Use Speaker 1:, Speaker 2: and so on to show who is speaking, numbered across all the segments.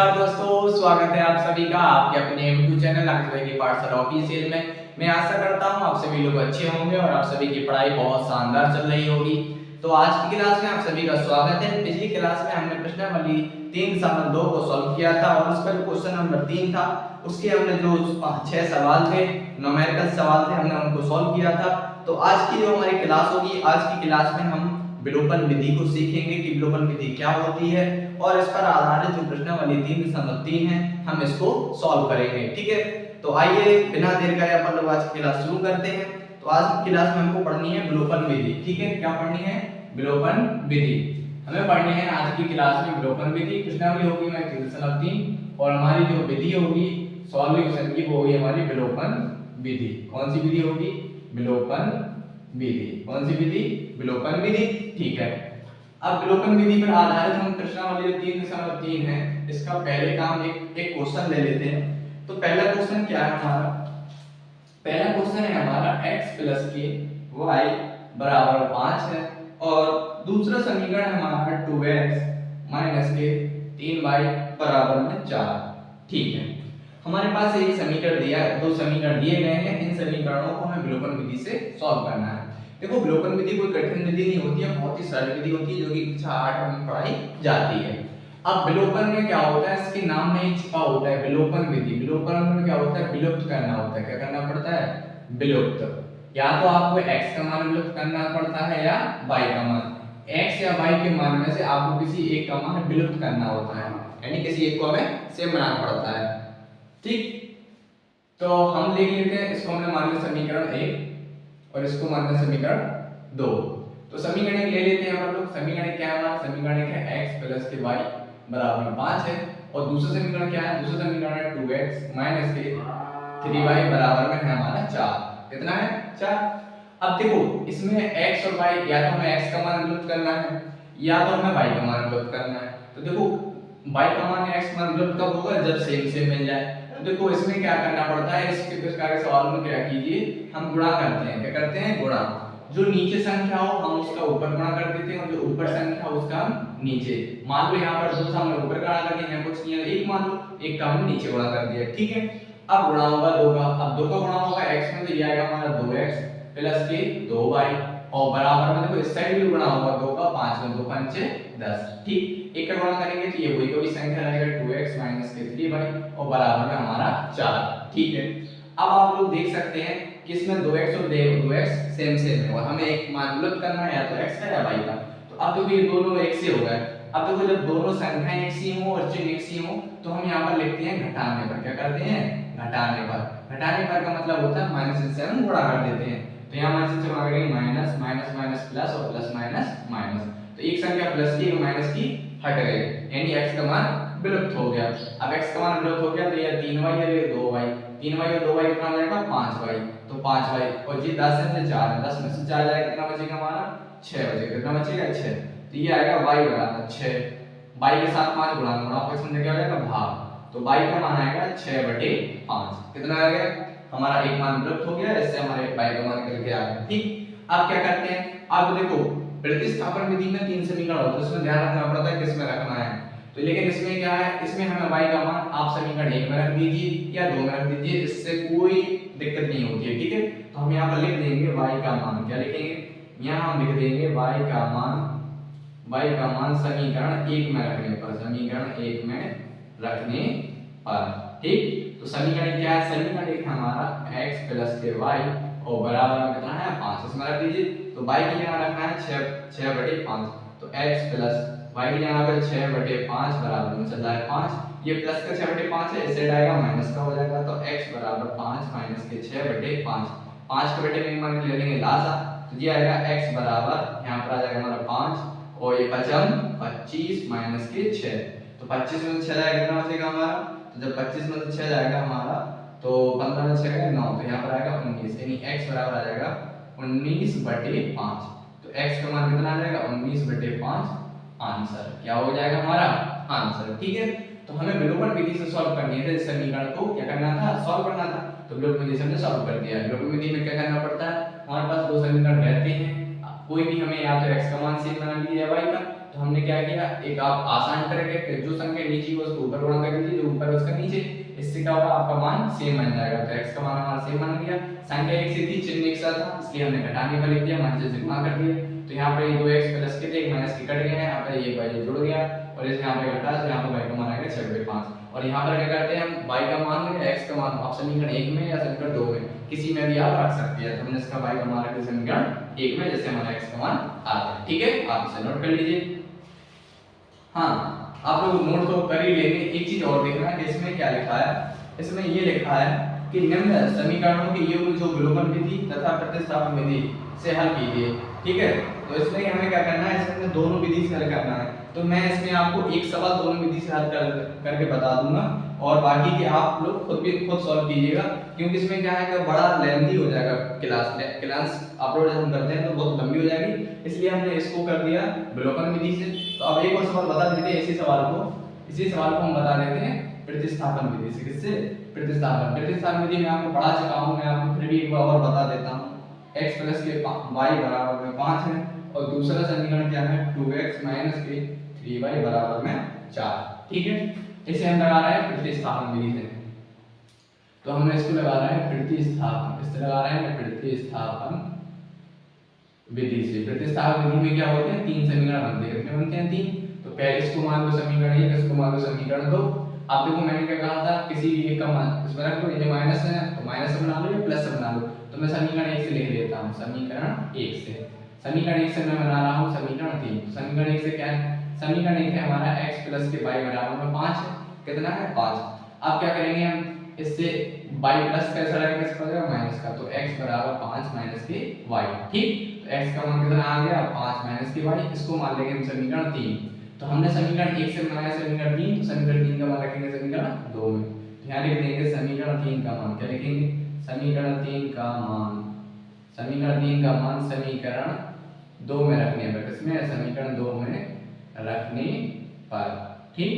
Speaker 1: नमस्कार दोस्तों, स्वागत है आप सभी का आपके अपने YouTube चैनल आकाश की पाठशाला ऑफिशियल में। मैं आशा करता हूं आप सभी लोग अच्छे होंगे और आप सभी की पढ़ाई बहुत शानदार चल रही होगी। तो आज की क्लास में आप सभी का स्वागत है। पिछली क्लास में हमने प्रश्नावली 3.2 को सॉल्व किया था और उसका जो क्वेश्चन नंबर 3 था उसके हमने जो 6 सवाल थे, न्यूमेरिकल सवाल थे, हमने उनको सॉल्व किया था। तो आज की जो हमारी क्लास होगी, आज की क्लास में हम विलोपन विधि को सीखेंगे कि विलोपन विधि क्या होती है और इस पर आधारित जो प्रश्नावली 3.3 है हम इसको सॉल्व करेंगे। ठीक है, तो आइए बिना देर करे अपन लोग आज की क्लास शुरू करते हैं। तो आज की क्लास में हमको पढ़नी है विलोपन विधि। ठीक है, क्या पढ़नी है? विलोपन विधि हमें पढ़नी है आज की क्लास में। विलोपन विधि प्रश्नावली होगी हमारी 3.3 और हमारी जो विधि होगी सॉल्यूशन की वो होगी हमारी विलोपन विधि। कौन सी विधि होगी? विलोपन विधि। कौन सी विधि? विलोपन विधि। ठीक है, अब विलोपन विधि पर आधारित हम प्रश्नावली 3.3 है इसका पहले काम एक क्वेश्चन ले लेते हैं। तो पहला क्वेश्चन क्या है हमारा? पहला क्वेश्चन है हमारा x प्लस के y बराबर 5 है और दूसरा समीकरण हमारा 2x माइनस के 3y बराबर में 4। ठीक है, हमारे पास एक समीकरण दिया है, दो समीकरण दिए गए हैं। इन समीकरणों को हमें विलोपन विधि से सॉल्व करना है। देखो, विलोपन विधि कोई कठिन विधि नहीं होती है, बहुत ही सरल विधि होती है जो कि कक्षा 8 में पढ़ाई जाती है। अब विलोपन में क्या होता है, इसके नाम में ही छिपा होता है विलोपन विधि। विलोपन में क्या होता है? विलुप्त करना होता है। क्या करना पड़ता है? विलुप्त। या तो आपको x का मान विलुप्त करना पड़ता है या y का मान। x या y के मान में से आपको किसी एक का मान विलुप्त करना होता है, यानी किसी एक को हमें सेम बनाना पड़ता है। ठीक, तो हम लिख लेते हैं, इसको हमने मान लिया समीकरण 1 और इसको मान लिया समीकरण 2। तो समीकरण 1 ले लेते हैं हम लोग। समीकरण क्या है हमारा? समीकरण 1 है x प्लस के y बराबर में 5 है और दूसरा समीकरण क्या है? दूसरा समीकरण है 2x माइनस के 3y बराबर में है हमारा 4। कितना है? 4। अब देखो, इसमें x और y या तो हमें x का मान विलुप्त करना है या तो हमें y का मान विलुप्त करना है। तो देखो, y का मान या x का मान विलुप्त कब होगा? जब सेम सेम मिल जाए। तो देखो, इसमें क्या करना पड़ता है, इसके प्रकार के सवाल में क्या कीजिए, हम गुणा करते हैं। क्या करते हैं? गुणा। जो नीचे संख्या हो हम उसका ऊपर गुणा कर देते हैं और जो ऊपर संख्या हो उसका हम नीचे। मान लो यहाँ पर 2 हमने ऊपर गुणा कर दिया, यहाँ कुछ नहीं है, 1 मान लो, 1 का हमने नीचे गुणा कर दिया। ठीक है, अब गुणा होगा 2 का। अब 2 का गुणा होगा x में, तो ये आएगा हमारा 2x प्लस के 2y और बराबर में देखो इस साइड भी गुणा होगा 2 का, 5 में 2 पंचे 10। ठीक, 1 का गुणा करेंगे तो ये वही कोई संख्या रहेगा 2x माइनस के 3y और बराबर में हमारा 4। ठीक है, अब आप लोग देख सकते हैं कि इसमें 2x और 2x सेम सेम है और हमें एक मान विलुप्त करना है या तो x का या y का। तो अब देखो ये दोनों एक से हो गए। अब देखो, जब दोनों संख्याएं एक सी हो और चिन्ह एक सी हो तो हम यहाँ पर लिखते हैं घटाने पर। क्या करते हैं? घटाने पर। घटाने पर का मतलब होता है माइनस से हम गुणा कर देते हैं। तो यहाँ माइनस से गुणा करेंगे माइनस माइनस माइनस प्लस और प्लस माइनस माइनस। तो एक संख्या प्लस की एक माइनस की हट गई, यानी x का मान विलुप्त हो गया। अब x का मान विलुप्त हो गया तो ये 3y और ये 2y, 3y और 2y कितना हो जाएगा? 5y। तो 5y और ये 10 है तो 4 है, 10 में से 4 जाएगा, कितना बचेगा हमारा? 6 बचेगा। कितना बचेगा? 6। तो ये आएगा y बराबर 6। y के साथ 5 गुणा, गुणा पर इसमें क्या हो जाएगा? भाग। तो y का मान आएगा 6/5। कितना आ गया? हमारा एक मान विलुप्त हो गया, इससे हमारे y का मान निकल के आ गया। ठीक, अब क्या करते हैं? अब देखो, प्रतिस्थापन विधि में 3 समीकरण होते हैं, उसमें ध्यान रखना पड़ता है किसमें रखना है। तो लेकिन इसमें क्या है, इसमें हमें y का मान आप समीकरण 1 में रख दीजिए या 2 में रख दीजिए, इससे कोई दिक्कत नहीं होती है। ठीक है, तो हम यहाँ पर लिख देंगे y का मान। क्या लिखेंगे? यहाँ हम लिख देंगे y का मान समीकरण 1 में रखने पर। समीकरण 1 में रखने पर। ठीक, तो समीकरण क्या है? समीकरण 1 हमारा x प्लस के y और बराबर में कितना है? 5। इसमें रख दीजिए। तो y की जगह रखना है 6/5। तो x प्लस y की जगह पर 6/5 बराबर में चल रहा है 5। ये प्लस का 6/5 है, इस साइड आएगा माइनस का हो जाएगा। तो x बराबर 5 माइनस के 6/5। 5 के बटे में मान ले लेंगे लासा, तो ये आएगा x बराबर, यहाँ पर आ जाएगा हमारा 5 और ये 25 माइनस के 6। तो 25 में से 6 जाएगा, कितना बचेगा हमारा? तो जब 25 में से 6 जाएगा हमारा तो 15 में 6 का 9, तो यहाँ पर आएगा 19, यानी x बराबर आ जाएगा 19/5। तो x का मान कितना आ जाएगा? 19/5। आंसर क्या हो जाएगा हमारा? आंसर। ठीक है, तो हमें विलोपन विधि से सॉल्व करनी है, इस समीकरण को क्या करना था? सॉल्व करना था। तो विलोपन विधि से हमने सॉल्व कर दिया। विलोपन विधि में क्या करना पड़ता है? हमारे पास दो समीकरण रहते हैं, कोई भी हमें या तो x का मान सेम बना लीजिए या y का, तो हमने क्या किया, एक आप आसान ट्रिक है कि जो संख्या नीचे हो उसको ऊपर गुणा कर दीजिए, जो ऊपर उसका नीचे, इससे क्या होगा आपका मान सेम बन जाएगा। तो x का मान हमारा सेम बन गया, संख्या एक से थी, चिन्ह एक सा था, इसलिए हमने घटाने पर लिख दिया, मान से गुणा कर दिया। तो यहाँ पे 2x प्लस के थे, माइनस के कट गए हैं, यहाँ पे ये y जुड़ गया और इस यहाँ पे घटा, तो यहाँ पे y का मान आ गया 6/5। और यहाँ पर क्या करते हैं हम, y का मान या x का मान आप समीकरण 1 में या समीकरण 2 में किसी में भी आप रख सकते हैं। तो हमने इसका y का मान रखा समीकरण 1 में, जैसे हमारा x का मान आता है। ठीक है, आप इसे नोट कर लीजिए। हाँ, आप लोग नोट तो कर ही लेंगे, एक चीज और देखना है कि इसमें क्या लिखा है। इसमें ये लिखा है कि निम्न समीकरणों के युग्म जो विलोपन विधि तथा प्रतिस्थापन विधि से हल कीजिए। ठीक है, तो इसमें हमें क्या करना है, इसमें दोनों विधि से हल करना है। तो मैं इसमें आपको एक सवाल दोनों विधि से हल करके बता दूंगा और बाकी के आप लोग खुद सॉल्व कीजिएगा, क्योंकि इसमें क्या है कि बड़ा लेंथी हो जाएगा, क्लास अपलोड जब हम करते हैं तो बहुत लंबी हो जाएगी, इसलिए हमने इसको कर दिया विलोपन विधि से। तो अब एक और सवाल बता देते हैं, इसी सवाल को हम बता देते हैं प्रतिस्थापन विधि से। किससे? प्रतिस्थापन विधि में आपको पढ़ा चुका हूं, मैं आपको फिर भी एक बार और बता देता हूं। x प्लस के y बराबर में 5 है और दूसरा समीकरण क्या है, 2x माइनस के 3y बराबर में 4। ठीक है, इसे हम लगा रहे हैं प्रतिस्थापन विधि से। तो हमने इसको लगा रहे हैं प्रतिस्थापन, इससे लगा रहे हैं प्रतिस्थापन विधि से। प्रतिस्थापन विधि में क्या होते हैं, 3 समीकरण बनते हैं। कितने बनते हैं? 3। तो पहले इसको मान लो समीकरण 1, इसको मान लो समीकरण 2। आप देखो मैंने क्या कहा था, किसी भी एक का मान इसमें रख लो, ये माइनस है तो माइनस से बना लो या प्लस से बना लो। तो मैं समीकरण 1 से लिख लेता हूं, समीकरण 1 से। समीकरण 1 से मैं बना रहा हूं समीकरण 3। समीकरण 1 से क्या है, समीकरण 1 है हमारा x प्लस के y बराबर में 5 है। कितना है? 5। अब क्या करेंगे हम, इससे y प्लस कैसा रहेगा, इसका हो जाएगा माइनस का, तो x बराबर 5 माइनस के y। ठीक, तो x का मान कितना आ गया, 5 माइनस के y। इसको मान लेंगे हम समीकरण 3। तो हमने समीकरण 1 से बनाया समीकरण 3, तो समीकरण 3 का मान रखेंगे समीकरण 2 में। तो यहाँ लिख देंगे समीकरण 3 का मान, क्या लिखेंगे, समीकरण 3 का मान, समीकरण 3 का मान समीकरण 2 में रखने पर, किसमें, समीकरण 2 में रखने पर। ठीक,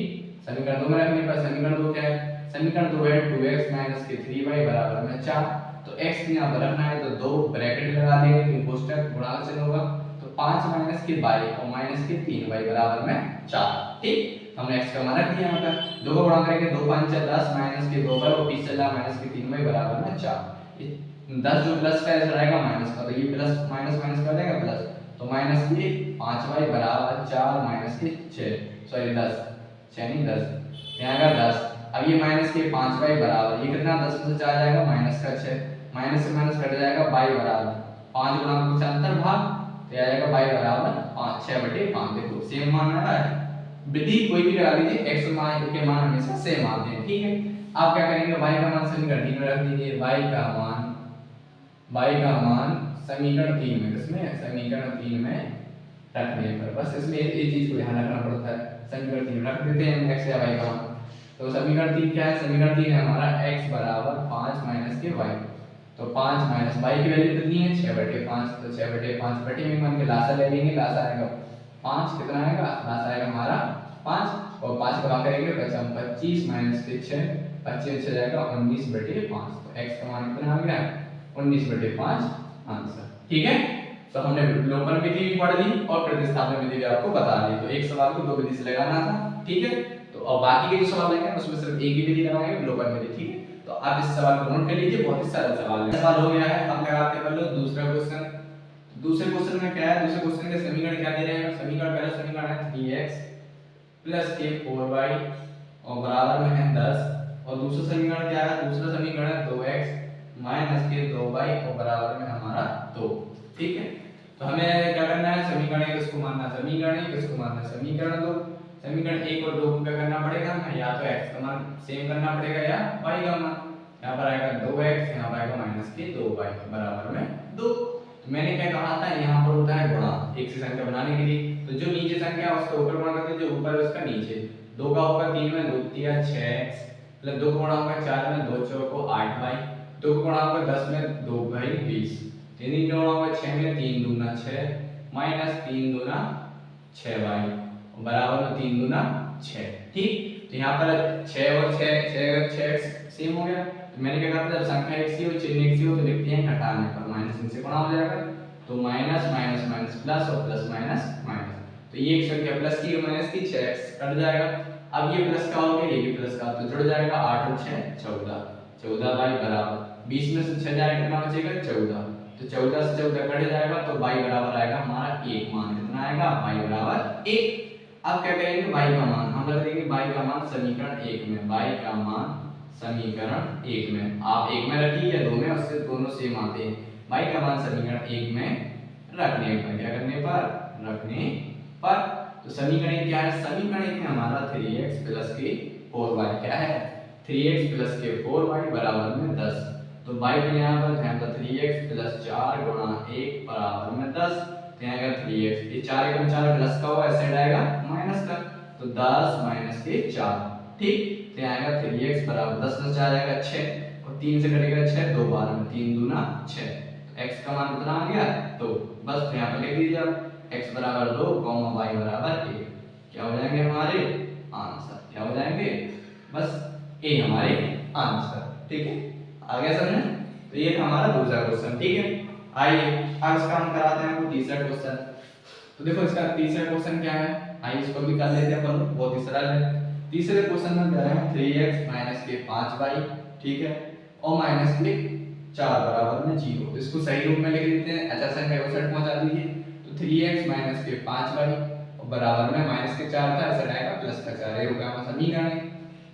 Speaker 1: समीकरण 2 में रखने पर समीकरण 2 क्या है, समीकरण 2 है 2x माइनस के 3y बराबर में 4। तो x यहाँ पर रखना है तो 2 ब्रैकेट लगा देंगे क्योंकि कोष्टक गुणांक से होगा। तो 5 माइनस के y और माइनस के 3y बराबर में 4। ठीक, हमने x का मान रख दिया यहाँ पर, 2 को गुणा करेंगे 2 5 10 माइनस के 2y और 20 चला माइनस के 3y बराबर में 4। 10 जो प्लस का ऐसा रहेगा माइनस का, तो ये प्लस माइनस माइनस कर देगा प्लस, तो माइनस के 5y बराबर 4 माइनस के 6 सॉरी 10 6 नहीं 10 यहाँ का 10। अब ये माइनस के 5y बराबर, ये कितना 10 में से 4 जाएगा माइनस का 6, माइनस से माइनस कट जाएगा y बराबर 5 गुणा 75 भाग, तो आ जाएगा y बराबर 5 6/5। देखो सेम मान आ रहा है, विधि कोई भी लगा लीजिए, x मान के मान हमेशा सेम आते हैं। ठीक है, आप क्या करेंगे, y का मान समीकरण 3 में रख दीजिए, y का मान समीकरण 3 में, किसमें, समीकरण 3 में रखने पर, बस इसमें ये चीज को ध्यान रखना पड़ता है, समीकरण 3 में रख देते हैं x या y का मान। तो समीकरण 3 क्या है, समीकरण 3 है हमारा x बराबर 5 माइनस के y। तो 5 माइनस y की वैल्यू कितनी है, 6/5। तो 6/5 बटे में मान के लासा ले लेंगे, लासा आएगा 5, कितना आएगा, लासा आएगा हमारा 5 और 5 का करेंगे बचा 25 माइनस के 6, 25 से जाएगा 19/5। तो x का मान कितना आ गया, 19/5 आंसर। ठीक है, तो हमने विलोपन विधि भी पढ़ ली और प्रतिस्थापन विधि भी आपको बता दी। तो एक सवाल को 2 विधि से लगाना था। ठीक है, तो अब बाकी के जो सवाल हैं उसमें सिर्फ एक ही विधि लगाएंगे, विलोपन विधि। ठीक है, तो आप इस सवाल को नोट कर लीजिए, बहुत ही सरल सवाल है। सवाल हो गया है, अब लगाते कर लो दूसरा क्वेश्चन। दूसरे क्वेश्चन में क्या है, दूसरे क्वेश्चन के समीकरण क्या दे रहे हैं, समीकरण पहला समीकरण है 3x प्लस के 4y और बराबर में है 10 और दूसरा समीकरण क्या है, दूसरा समीकरण है 2x माइनस के 2y और बराबर में हमारा 2। ठीक है, तो हमें क्या करना है, समीकरण 1 किसको मानना, समीकरण 1 किसको मानना, समीकरण 2। समीकरण 1 और 2 को क्या करना पड़ेगा, या तो x का मान सेम करना पड़ेगा या y का मान। यहाँ पर आएगा 2x, यहाँ पर आएगा माइनस के 2y बराबर में 2। तो मैंने क्या कहा था, यहाँ पर होता है गुणा, एक से संख्या बनाने के लिए तो जो नीचे संख्या है उसका ऊपर गुणा करते हैं, जो ऊपर है उसका नीचे। 2 का होगा 3 में 2 3 6x प्लस 2 गुणा होगा 4 में 2 4 8y, 2 गुणा होगा 10 में 2 भाई 20, 3 गुणा होगा 6 में 3 दूना 6 माइनस 3 दूना 6y बराबर में 3 दूना 6। ठीक, तो यहाँ पर 6 और 6 सेम हो गया। तो मैंने क्या कहा था, जब संख्या एक सी हो चिन्ह एक सी हो तो लिखते हैं घटाने पर, माइनस इनसे गुणा हो जाएगा, तो माइनस माइनस माइनस प्लस और प्लस माइनस माइनस। तो ये एक संख्या प्लस की माइनस की 6x कट जाएगा। अब ये प्लस का हो गया, ये भी प्लस का, तो जुड़ जाएगा 8 और 6 14, 14 बाई बराबर 20 में से 6 जाएगा कितना बचेगा 14, तो 14 से 14 कट जाएगा तो y बराबर आएगा हमारा 1, मान कितना आएगा y बराबर 1। अब क्या करेंगे y का मान हम रख देंगे, y का मान समीकरण 1 में, y का मान समीकरण 1 में, आप 1 में रखिए या 2 में, उससे दोनों सेम आते हैं। y का मान समीकरण 1 में रखने पर, क्या करने पर, रखने पर, तो समीकरण क्या है, समीकरण है हमारा 3x प्लस के 4y, क्या है 3x प्लस के 4y बराबर में 10। तो y को यहाँ पर ध्यान दो 3x प्लस 4 गुणा 1 बराबर में 10, तो यहाँ आएगा 3x, ये 4 एकम 4 प्लस का होगा, इस साइड आएगा माइनस का, तो 10 माइनस के 4, ठीक, तो यहाँ आएगा 3x बराबर 10 में 4 आएगा 6 और 3 से कटेगा 6, 2 बार में 3 दूना 6, तो x का मान कितना आ गया, तो बस तो यहाँ पर लिख दीजिए आप x बराबर 2, y बराबर 1, क्या हो जाएंगे हमारे आंसर, क्या हो जाएंगे, बस ये हमारे आंसर, ठीक है, आ गया समझ में। तो ये था हमारा दूसरा क्वेश्चन, ठीक है। आइए अब इसका हम कराते हैं आपको तीसरा क्वेश्चन। तो देखो इसका तीसरा क्वेश्चन क्या है, आइए इसको भी कर लेते हैं अपन, बहुत ही सरल है। तीसरे क्वेश्चन में कह रहे हैं 3x माइनस के 5y, ठीक है, और माइनस के 4 बराबर में 0, तो इसको सही रूप में लिख देते हैं, अच्छा संख्या को सेट पहुंचा दीजिए, तो 3x माइनस के 5y और बराबर में माइनस के 4 था, ऐसा आएगा प्लस का 4, ये होगा हमारा समीकरण है।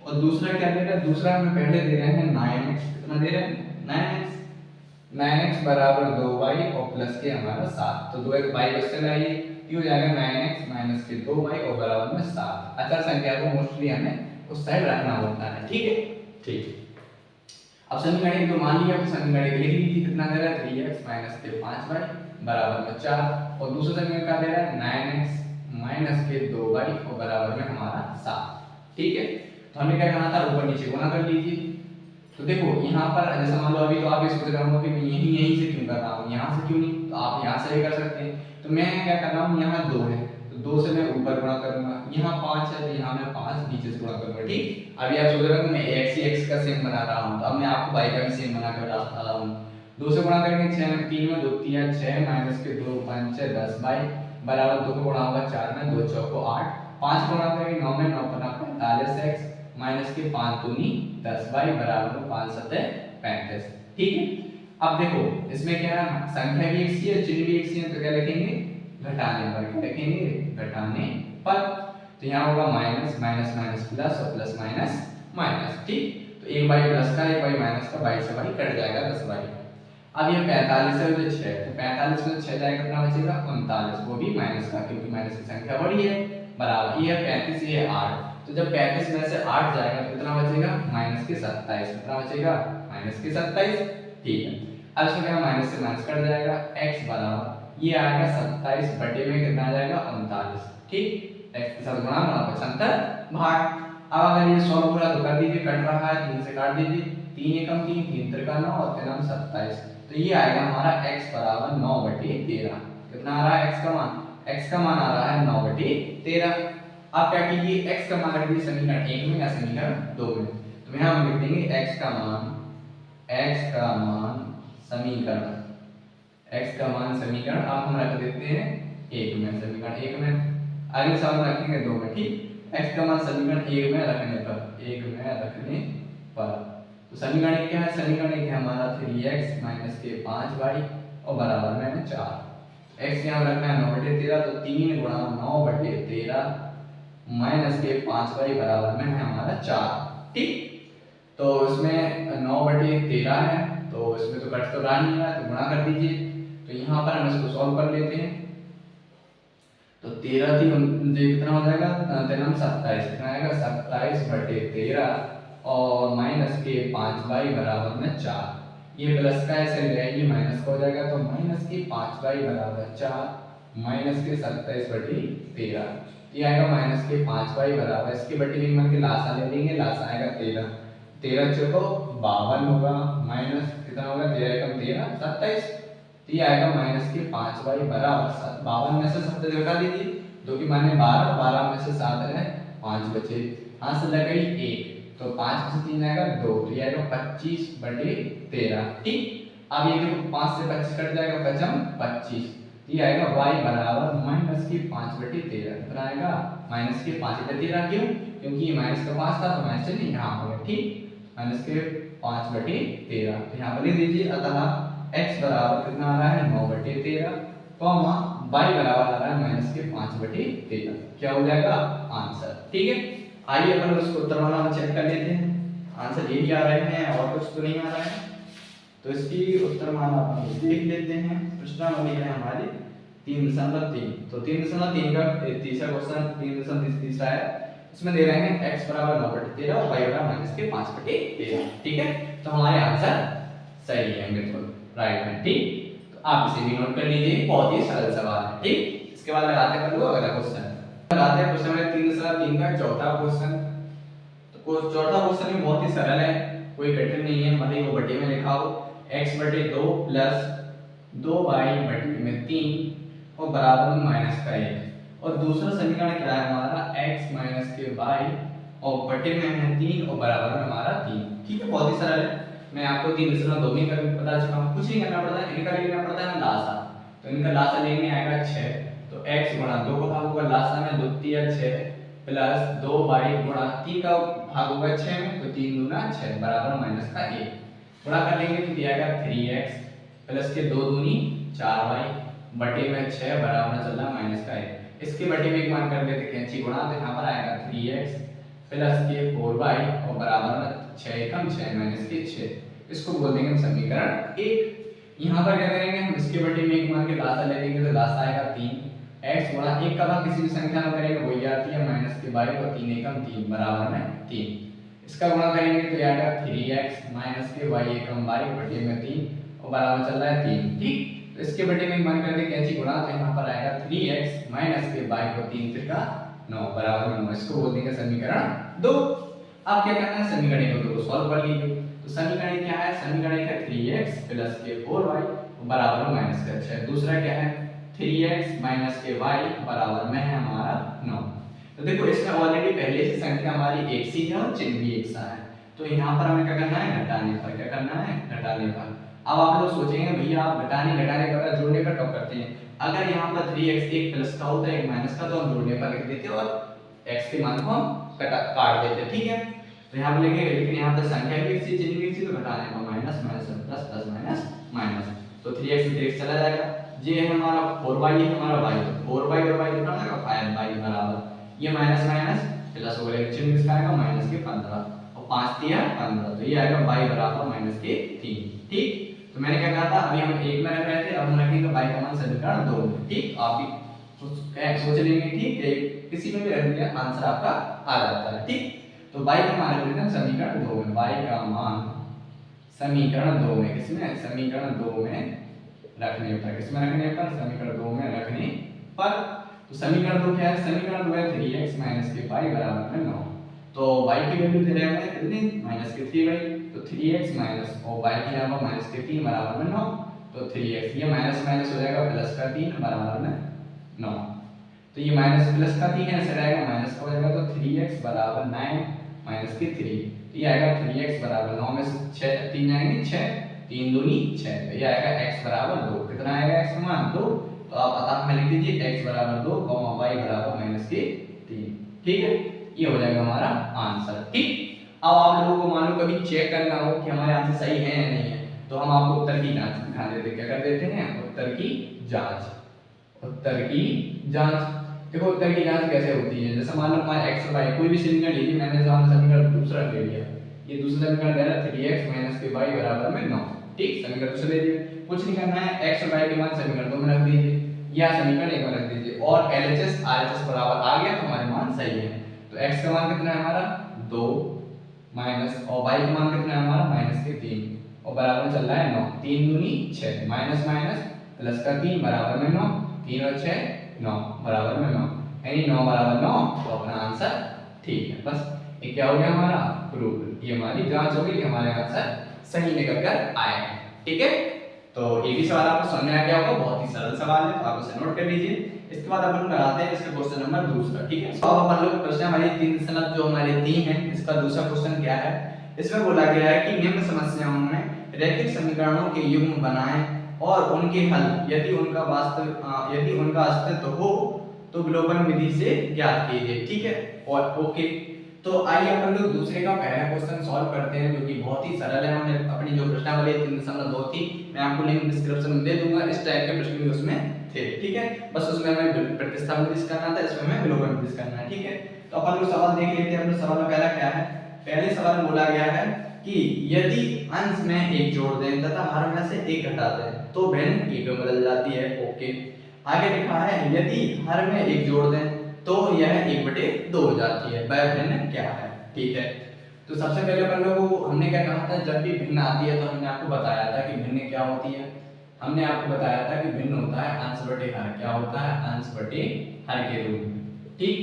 Speaker 1: और दूसरा क्या दे रहा है, दूसरा हमें पहले दे रहे हैं 9x, कितना दे रहे हैं 9x बराबर 2y और प्लस के हमारा 7, तो 2 एक y बच चला, ये हो जाएगा 9x माइनस के 2y और बराबर में 7। अच्छा संख्या को मोस्टली हमें उस साइड रखना होता है, ठीक है, ठीक। अब समीकरण को मान लिया, समीकरण लिख लीजिए, कितना दे रहा है 3x माइनस के 5y बराबर में 4, और दूसरा समीकरण का दे रहा है 9x माइनस के 2y और बराबर में हमारा 7, ठीक है। तो हमें क्या करना था, ऊपर नीचे गुणा कर लीजिए। तो देखो यहाँ पर जैसे मान लो अभी तो आप ये सोच रहे होंगे कि मैं यहीं से क्यों कर रहा हूँ, यहाँ से क्यों नहीं, तो आप यहाँ से भी कर सकते हैं। तो मैं क्या कर रहा हूँ, यहाँ 2 है तो 2 से मैं ऊपर गुणा करूंगा, यहाँ 5 है तो यहाँ मैं 5 नीचे से गुणा करूंगा, ठीक। अभी आप सोच रहे हो मैं x ही x का सेम बना रहा हूँ, तो अब मैं आपको y का भी सेम बना कर रहा हूँ। 2 से गुणा करके 6 में 3 में 2 3 6 माइनस के 2 5 6 10 बाई बराबर 2 को गुणा होगा 4 में 2 चौको 8, 5 गुणा करेंगे 9 में 9 पर 45x माइनस के 5 दूनी 10 बाई बराबर में 5 7 35, ठीक है। अब देखो इसमें क्या है, संख्या भी एक सी है, चिन्ह भी एक सी है, तो क्या लिखेंगे घटाने पर, क्या लिखेंगे घटाने पर, तो यहाँ होगा माइनस माइनस माइनस प्लस और प्लस माइनस माइनस, ठीक। तो एक बाई प्लस का एक बाई माइनस का, बाई से बाई कट जाएगा 10 बाई। अब ये 45 है, 6, तो 45 में 6 जाएगा कितना बचेगा 39, वो भी माइनस का, क्योंकि माइनस की संख्या बड़ी है, बराबर ये 35 ये 8, तो जब 35 में से 8 जाएगा तो कितना बचेगा माइनस के 27, कितना बचेगा माइनस के 27, ठीक है। अब इसमें क्या माइनस से माइनस कट जाएगा, x बराबर ये आएगा 27 बटे में कितना आ जाएगा 39, ठीक, x के साथ गुणा होगा 75 भाग। अब अगर ये 100 पूरा तो कर दीजिए, कट रहा है 3 से काट दीजिए, 3 एकम 3 3 त्रिका 9 और 3 27, तो ये आएगा हमारा x बराबर 9 बटे 13, कितना आ रहा है x का मान, x का मान आ रहा है 9 बटे 13। आप क्या कीजिए x का मान रख दीजिए समीकरण 1 में या समीकरण 2 में, तो यहाँ हम लिख देंगे x का मान समीकरण अब हम रख देते हैं 1 में, समीकरण 1 में, आगे सब हम रखेंगे 2 में, ठीक। x का मान समीकरण 1 में रखने पर, तो समीकरण 1 क्या है, समीकरण 1 है हमारा 3x माइनस के 5y और बराबर में 4, x यहाँ रखना है 9 बटे 13, तो 3 गुणा 9 बटे 13 माइनस के 5y बराबर में है हमारा 4, ठीक। तो इसमें 9 बटे 13 है, तो इसमें तो कट तो रहा नहीं है, तो गुणा कर दीजिए। तो यहाँ पर हम इसको सॉल्व कर लेते हैं, तो 13 थी कितना हो जाएगा 27, कितना आएगा 27 बटे 13 और माइनस के 5y बराबर में 4, ये प्लस का ऐसे ले आएंगे माइनस का हो जाएगा, तो माइनस के 5y बराबर 4 माइनस के 27 बटे 13, ये आएगा माइनस के 5y बराबर, इसके बटे में मान के लासा ले लेंगे, लासा आएगा 13 13 चौको 52 होगा, माइनस कितना होगा 13 एकम 13 27, तो ये आएगा माइनस के 5y बराबर 52 में से 7 घटा दीजिए, 2 की माने 12, 12 में से 7 है 5 बचे, हाथ से लगाई 1, तो 5 में से 3 आएगा 2, तो ये आएगा 25 बटे 13, ठीक। अब ये देखो 5 से 25 कट जाएगा, 25, ये आएगा y बराबर माइनस के 5/13। कितना आएगा माइनस के 5/13। क्यों? क्योंकि ये माइनस का 5 था तो माइनस से यहाँ हो गया। ठीक, माइनस के 5/13 तो यहाँ पर लिख दीजिए। अतः x बराबर कितना आ रहा है 9/13 कॉमा y बराबर आ रहा है माइनस के 5/13। क्या हो जाएगा आंसर। ठीक है, आइए अपन उसको उत्तर वाला चेक कर लेते हैं। आंसर यही आ रहे हैं और कुछ तो नहीं आ रहा है, तो इसकी उत्तर मान अपन देख लेते हैं। प्रश्नावली है हमारी 3.3। तो 3.3 का तीसरा क्वेश्चन 3.3 है। इसमें दे रहे हैं x बराबर 9/13 और y बराबर माइनस के 5/13। ठीक है, तो हमारे आंसर सही है, बिल्कुल राइट है। ठीक, तो आप इसे भी नोट कर लीजिए, बहुत ही सरल सवाल है। ठीक, इसके बाद लगाते हैं कर लो अगला क्वेश्चन। लगाते हैं क्वेश्चन में 3.3 का चौथा क्वेश्चन। तो चौथा क्वेश्चन भी बहुत ही सरल है, कोई कठिन नहीं है, भले ही वो बटे में लिखा हो। x/2 प्लस 2y/3 और बराबर में माइनस का 1। और दूसरा समीकरण क्या है हमारा x माइनस के y और बटे में है 3 और बराबर में हमारा 3। ठीक है, बहुत ही सरल है। मैं आपको 3.2 में कर बता चुका हूँ, कुछ नहीं करना पड़ता है, इनका लेना पड़ता है लासा। तो इनका लासा लेंगे आएगा 6, तो x गुणा 2 का भाग होगा लासा में 2 3 6 प्लस 2y गुणा 3 का भाग होगा 6 में, तो 3 दूना 6 बराबर माइनस का 1। गुणा कर लेंगे तो दिया जाएगा 3x प्लस के 2 दूनी 4y बटे में 6 बराबर में चल रहा माइनस का 1। इसके बटे में एक मान कर लेते कैंची गुणा, तो यहाँ पर आएगा 3x प्लस के 4y और बराबर में 6 एकम 6 माइनस के 6। इसको बोल देंगे समीकरण 1। यहाँ पर क्या करेंगे हम, इसके बटे में एक मान के लासा ले लेंगे, तो लासा आएगा 3 x गुणा 1 का भाग किसी भी संख्या में करेंगे वही आती है माइनस के y और 3 एकम 3 बराबर में 3। इसका गुणा करेंगे तो आएगा 3x माइनस के y एकम y बटे में 3 और बराबर चल रहा है 3। ठीक, तो इसके बटे में मान करके कैंची गुणा, तो यहाँ पर आएगा 3x माइनस के y को 3 त्रिका 9 बराबर में 9। इसको बोल देंगे समीकरण 2। अब क्या करना है, समीकरण को सॉल्व कर लीजिए। तो समीकरण क्या है, समीकरण है 3x प्लस के 4y बराबर में माइनस का 6। दूसरा क्या है 3x माइनस के y बराबर में है हमारा 9। तो देखो इसमें ऑलरेडी पहले से संख्या हमारी एक सी है और चिन्ह भी एक सा है, तो यहाँ पर हमें क्या करना है, घटाने पर। क्या करना है, घटाने पर। अब आप लोग सोचेंगे भैया आप घटाने पर जोड़ने पर कब करते हैं। अगर यहाँ पर 3x एक प्लस का होता है एक माइनस का, तो हम जोड़ने पर लिख देते और x के मान को हम काट देते। ठीक है, तो यहाँ पर लिखेंगे, लेकिन यहाँ पर संख्या भी एक सी चिन्ह भी एक सी, तो घटाने पर minus minus plus plus minus minus, तो 3x में 3x चला जाएगा। ये है हमारा 4y, ये हमारा y, 4y और y कितना आएगा 5y बराबर ये माइनस माइनस प्लस हो गया, चिन्ह किसका आएगा माइनस के 15 और 5 3 15, तो ये आएगा y बराबर माइनस के 3। ठीक, तो मैंने क्या कहा था, अभी हम एक में रख रहे थे, अब हम रखेंगे y का मान समीकरण 2 में। ठीक, आप भी सोच लेंगे, ठीक, किसी में भी रख दिया आंसर आपका आ जाता है। ठीक, तो y का मान रख लेते हैं समीकरण 2 में। y का मान समीकरण 2 में, किसमें, समीकरण 2 में रखने पर, किसमें रखने पर, समीकरण 2 में रखने पर। तो समीकरण 2 क्या है, समीकरण 2 है 3x माइनस के y बराबर में 9। तो y की वैल्यू दे रहे हैं कितनी, माइनस के 3y, तो 3x माइनस और y की यहाँ पर माइनस के 3 बराबर में 9, तो 3x ये माइनस माइनस हो जाएगा प्लस का 3 बराबर में 9। तो ये माइनस प्लस का 3 ऐसे रहेगा, माइनस का हो जाएगा, तो 3x बराबर 9 माइनस के 3, ये आएगा 3x बराबर 9 में से 6 3 आएंगे 6 3 दूनी 6, तो ये आएगा x बराबर 2। कितना आएगा x का मान 2, तो आप पता में लिख दीजिए x बराबर 2 y बराबर माइनस के 3। ठीक है, ये हो जाएगा हमारा आंसर। ठीक, अब आप लोगों को मान लो कभी चेक करना हो कि हमारे आंसर सही है या नहीं है, तो हम आपको उत्तर की जांच दिखा देते। क्या कर देते हैं, उत्तर की जांच। उत्तर की जांच, देखो उत्तर की जांच कैसे होती है, जैसे मान लो हमारे x और y कोई भी समीकरण लीजिए, मैंने समीकरण दूसरा ले लिया, ये दूसरा समीकरण दे रहा है 3x माइनस के y बराबर में 9। ठीक, समीकरण दूसरा ले लिया, कुछ नहीं करना है, x और y के मान समीकरण 2 में रख दीजिए या समीकरण 1 में रख दीजिए, और LHS RHS बराबर आ गया तो हमारे मान सही है। तो x का मान कितना है हमारा 2 माइनस और y का मान कितना है हमारा माइनस के 3 और बराबर में चल रहा है 9, 3 दूनी 6 माइनस माइनस प्लस का 3 बराबर में 9, 3 और 6 9 बराबर में 9, यानी 9 बराबर 9, तो अपना आंसर ठीक है। बस ये क्या हो गया हमारा प्रूफ, ये हमारी जांच हो गई कि हमारे आंसर सही निकल कर आए हैं। ठीक है, तो ये भी सवाल आपको समझ में आ गया होगा, बहुत ही सरल सवाल है, तो आप इसे नोट कर लीजिए। इसके बाद अपन लगाते हैं इसका क्वेश्चन नंबर दूसरा। ठीक है, अब अपन लोग प्रश्न हमारे 3 जो हमारे 3 है, इसका दूसरा क्वेश्चन क्या है, इसमें बोला गया है कि निम्न समस्याओं में रैखिक समीकरणों के युग्म बनाएं और उनके हल यदि उनका अस्तित्व हो तो विलोपन विधि से ज्ञात कीजिए। ठीक है, और ओके। तो आइए अपन लोग दूसरे का पहला क्वेश्चन सॉल्व करते हैं, जो कि बहुत ही सरल है। हमने अपनी जो प्रश्नावली 3.2 थी, मैं आपको लिंक डिस्क्रिप्शन में दे दूंगा। इस टाइप के प्रश्न भी उसमें थे। ठीक है, बस उसमें हमें प्रतिस्थापन विधि करना था, इसमें हमें विलोपन विधि करना है। ठीक है, तो अपन लोग सवाल देख लेते हैं। अपना सवाल पहला क्या है? पहले सवाल में बोला गया है कि यदि अंश में एक जोड़ दें तथा हर में से एक घटा दें तो भिन्न एक में बदल जाती है। ओके, आगे लिखा है यदि हर में एक जोड़ दें तो यह 1/2 हो जाती है, वह भिन्न क्या है? ठीक है, तो सबसे पहले अपन लोगों को हमने क्या कहा था, जब भी भिन्न आती है तो हमने आपको बताया था कि भिन्न क्या होती है। हमने आपको बताया था कि भिन्न होता है अंश बटे हर। क्या होता है? अंश बटे हर के रूप में। ठीक,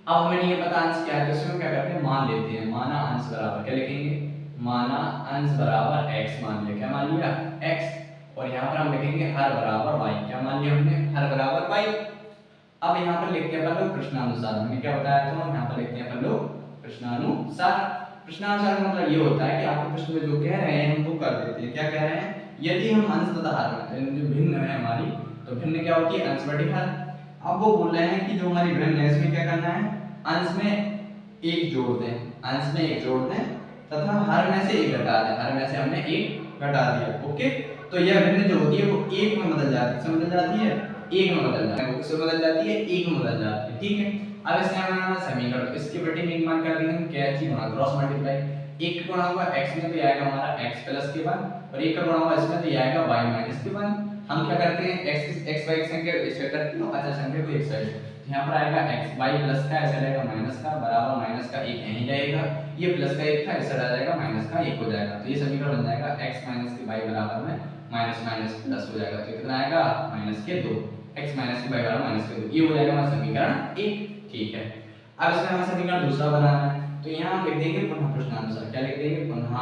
Speaker 1: अब हमें नहीं पता अंश क्या है, तो इसमें क्या करते हैं, मान लेते हैं। माना अंश बराबर क्या लिखेंगे? माना अंश बराबर x मान लिया। क्या मान लिया? x। और यहाँ पर हम लिखेंगे हर बराबर y। क्या मान लिया हमने? हर बराबर y। अब यहाँ पर लिखते हैं अपन लोग प्रश्नानुसार। हमने क्या बताया था? यहाँ पर लिखते हैं अपन लोग प्रश्नानुसार। प्रश्नानुसार मतलब ये होता है कि आपको प्रश्न में जो कह रहे हैं हम वो कर देते हैं। क्या कह रहे हैं? यदि हम अंश तथा हर में जो भिन्न है हमारी, तो भिन्न क्या होती है? अंश बटे हर। अब वो बोल रहे हैं कि जो हमारी भिन्न है इसमें क्या करना है? अंश में एक जोड़ दें, अंश में एक जोड़ दें तथा हर में से एक घटा दें। हर में से हमने एक घटा दिया। ओके, तो यह भिन्न जो होती है वो एक में बदल जाती है। किसमें बदल जाती है? एक में बदल जाती है। वो किसमें बदल जाती है? एक में बदल जाती है। ठीक है, अब इससे हमारा समीकरण, तो इसके बटे में एक मान कर देंगे क्या चीज होना? Cross multiply. एक का गुणा हुआ x में तो ये आएगा हमारा x प्लस के 1, और एक का गुणा हुआ इसमें तो ये आएगा y माइनस के 1। हम क्या करते हैं? x y संख्या इस साइड रखते हैं, अच्छा संख्या को एक साइड। यहाँ पर आएगा x y प्लस का, ऐसा रहेगा माइनस का, बराबर माइनस का एक यहीं रहेगा। ये प्लस का एक था, इस साइड आ जाएगा माइनस का एक हो जाएगा। तो ये समीकरण बन जाएगा x माइनस के y बराबर में माइनस माइनस प्लस हो जाएगा। तो कितना आएगा? माइनस के 2। x माइनस के y बराबर माइनस के 2। ये हो जाएगा हमारा समीकरण 1। ठीक है, अब इसमें हमें समीकरण दूसरा बनाना है, तो यहाँ हम लिख देंगे पुनः प्रश्नानुसार। क्या लिख देंगे? पुनः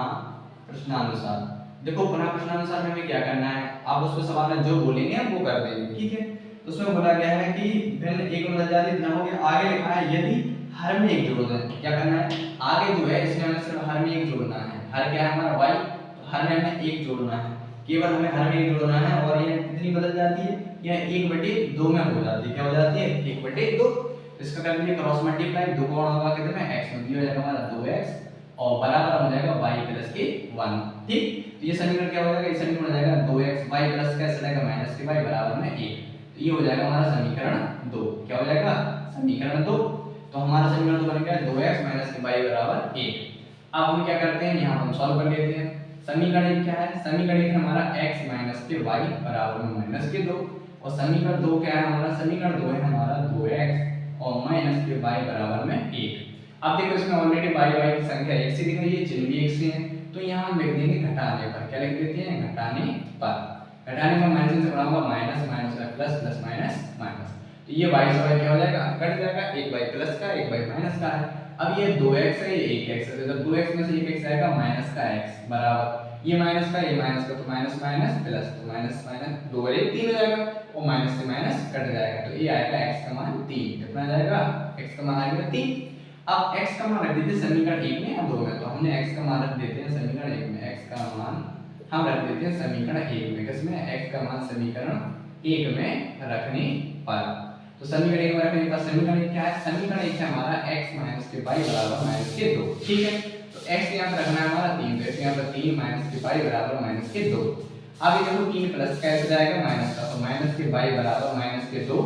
Speaker 1: प्रश्नानुसार। देखो पुनः प्रश्नानुसार में हमें क्या करना है, आप उसमें सवाल में जो बोलेंगे हम वो कर देंगे। ठीक है, तो उसमें बोला गया है कि भिन्न एक में बदल जाती है, इतना हो गया। आगे लिखा है यदि हर में एक जोड़ दें। क्या करना है? आगे जो है इसमें हमें सिर्फ हर में एक जोड़ना है। हर क्या है हमारा? y, तो हर में हमें एक जोड़ना है, केवल हमें हर में एक जोड़ना है। और ये कितनी बदल जाती है? यह 1/2 में हो जाती है। क्या हो जाती है? 1/2। इसका कर लीजिए क्रॉस मल्टीप्लाई। 2 गुणा होगा कितने में? x में, ये हो जाएगा हमारा 2x और बराबर हो जाएगा y प्लस के 1। ठीक, तो ये समीकरण क्या हो जाएगा? ये समीकरण हो जाएगा 2x y प्लस का ऐसा रहेगा माइनस के y बराबर में 1। तो ये हो जाएगा हमारा समीकरण 2। क्या हो जाएगा? समीकरण 2। तो हमारा समीकरण 2 बन गया 2x माइनस के y बराबर 1। अब हम क्या करते हैं? यहाँ हम सॉल्व कर लेते हैं। समीकरण 1 क्या है? समीकरण 1 हमारा x माइनस के y बराबर में माइनस के 2, और समीकरण 2 क्या है हमारा? समीकरण 2 है हमारा 2x और माइनस के y बराबर में 1। अब देखो इसमें ऑलरेडी y की संख्या 1 से दिख रही है, चिन्ह भी 1 से है, तो यहाँ हम लिख देंगे घटाने पर। क्या लिख देते हैं? घटाने पर। घटाने पर माइनस से बड़ा होगा माइनस, माइनस का प्लस, प्लस माइनस माइनस। तो ये y से y क्या हो जाएगा? कट जाएगा। एक y प्लस का, एक y माइनस का है। अब ये 2x है, ये 1x है, जब 2x में से 1x आएगा माइनस का x बराबर ये माइनस का, ये माइनस का, तो माइनस माइनस प्लस, तो माइनस माइनस 2 और 1 3 हो जाएगा, और माइनस से माइनस कट जाएगा। तो ये आएगा x का मान 3। कितना जाएगा? x का मान आएगा 3। अब x का मान रख दीजिए समीकरण 1 में या 2 में, तो हमने x का मान रख देते हैं समीकरण 1 में। x का मान हम रख देते हैं समीकरण 1 में। किसमें? x का मान समीकरण 1 में रखने पर। तो समीकरण 1 में रखने पर समीकरण 1 क्या है? समीकरण 1 है हमारा x माइनस के y बराबर माइनस के 2। ठीक है, तो x यहाँ पर रखना है हमारा 3, तो x यहाँ पर 3 माइनस के y बराबर माइनस के 2। अब ये देखो 3 प्लस कैसे जाएगा? माइनस का, तो माइनस के y बराबर माइनस के 2,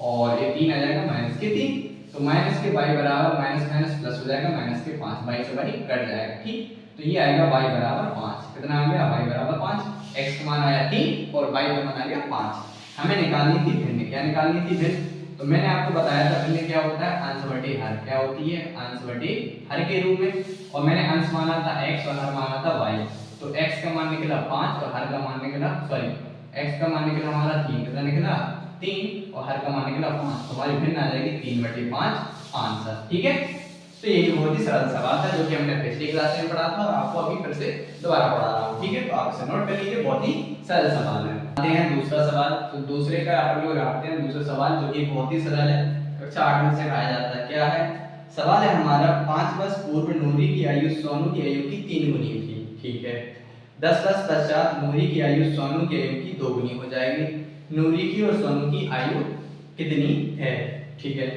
Speaker 1: और ये 3 आ जाएगा माइनस के 3, तो माइनस के y बराबर माइनस माइनस प्लस हो जाएगा माइनस के 5, y से y कट जाएगा। ठीक, तो ये आएगा y बराबर 5। कितना आ गया? y बराबर 5। x का मान आया 3 और y का मान आ गया 5। हमें निकालनी थी भिन्न। क्या निकालनी थी? भिन्न। तो मैंने आपको बताया था भिन्न क्या होता है? अंश बटे हर। क्या होती है? अंश बटे हर के रूप में। और मैंने अंश माना था x और हर माना था y, तो x का मान निकला 5 और हर का मान निकला x का मान निकला हमारा 3। कितना निकला? 3, और हर का मान निकला 5। तो हमारी भिन्न आ जाएगी 3/5 आंसर। ठीक है, तो ये बहुत ही सरल सवाल था जो कि हमने पिछली क्लास में पढ़ा था और आपको अभी फिर से दोबारा पढ़ा रहा हूँ। ठीक है, तो आप इसे नोट कर लीजिए, बहुत ही सरल सवाल है। आते हैं दूसरा सवाल। तो दूसरे का आप लोग आते हैं दूसरा सवाल जो कि बहुत ही सरल है, कक्षा 8 में से आया जाता है। क्या है सवाल? है हमारा 5 वर्ष पूर्व नूरी की आयु सोनू की आयु की 3 गुनी थी। ठीक है, 10 वर्ष पश्चात नूरी की आयु सोनू की आयु की दोगुनी हो जाएगी। नूरी की और सोनू की आयु कितनी है, ठीक है।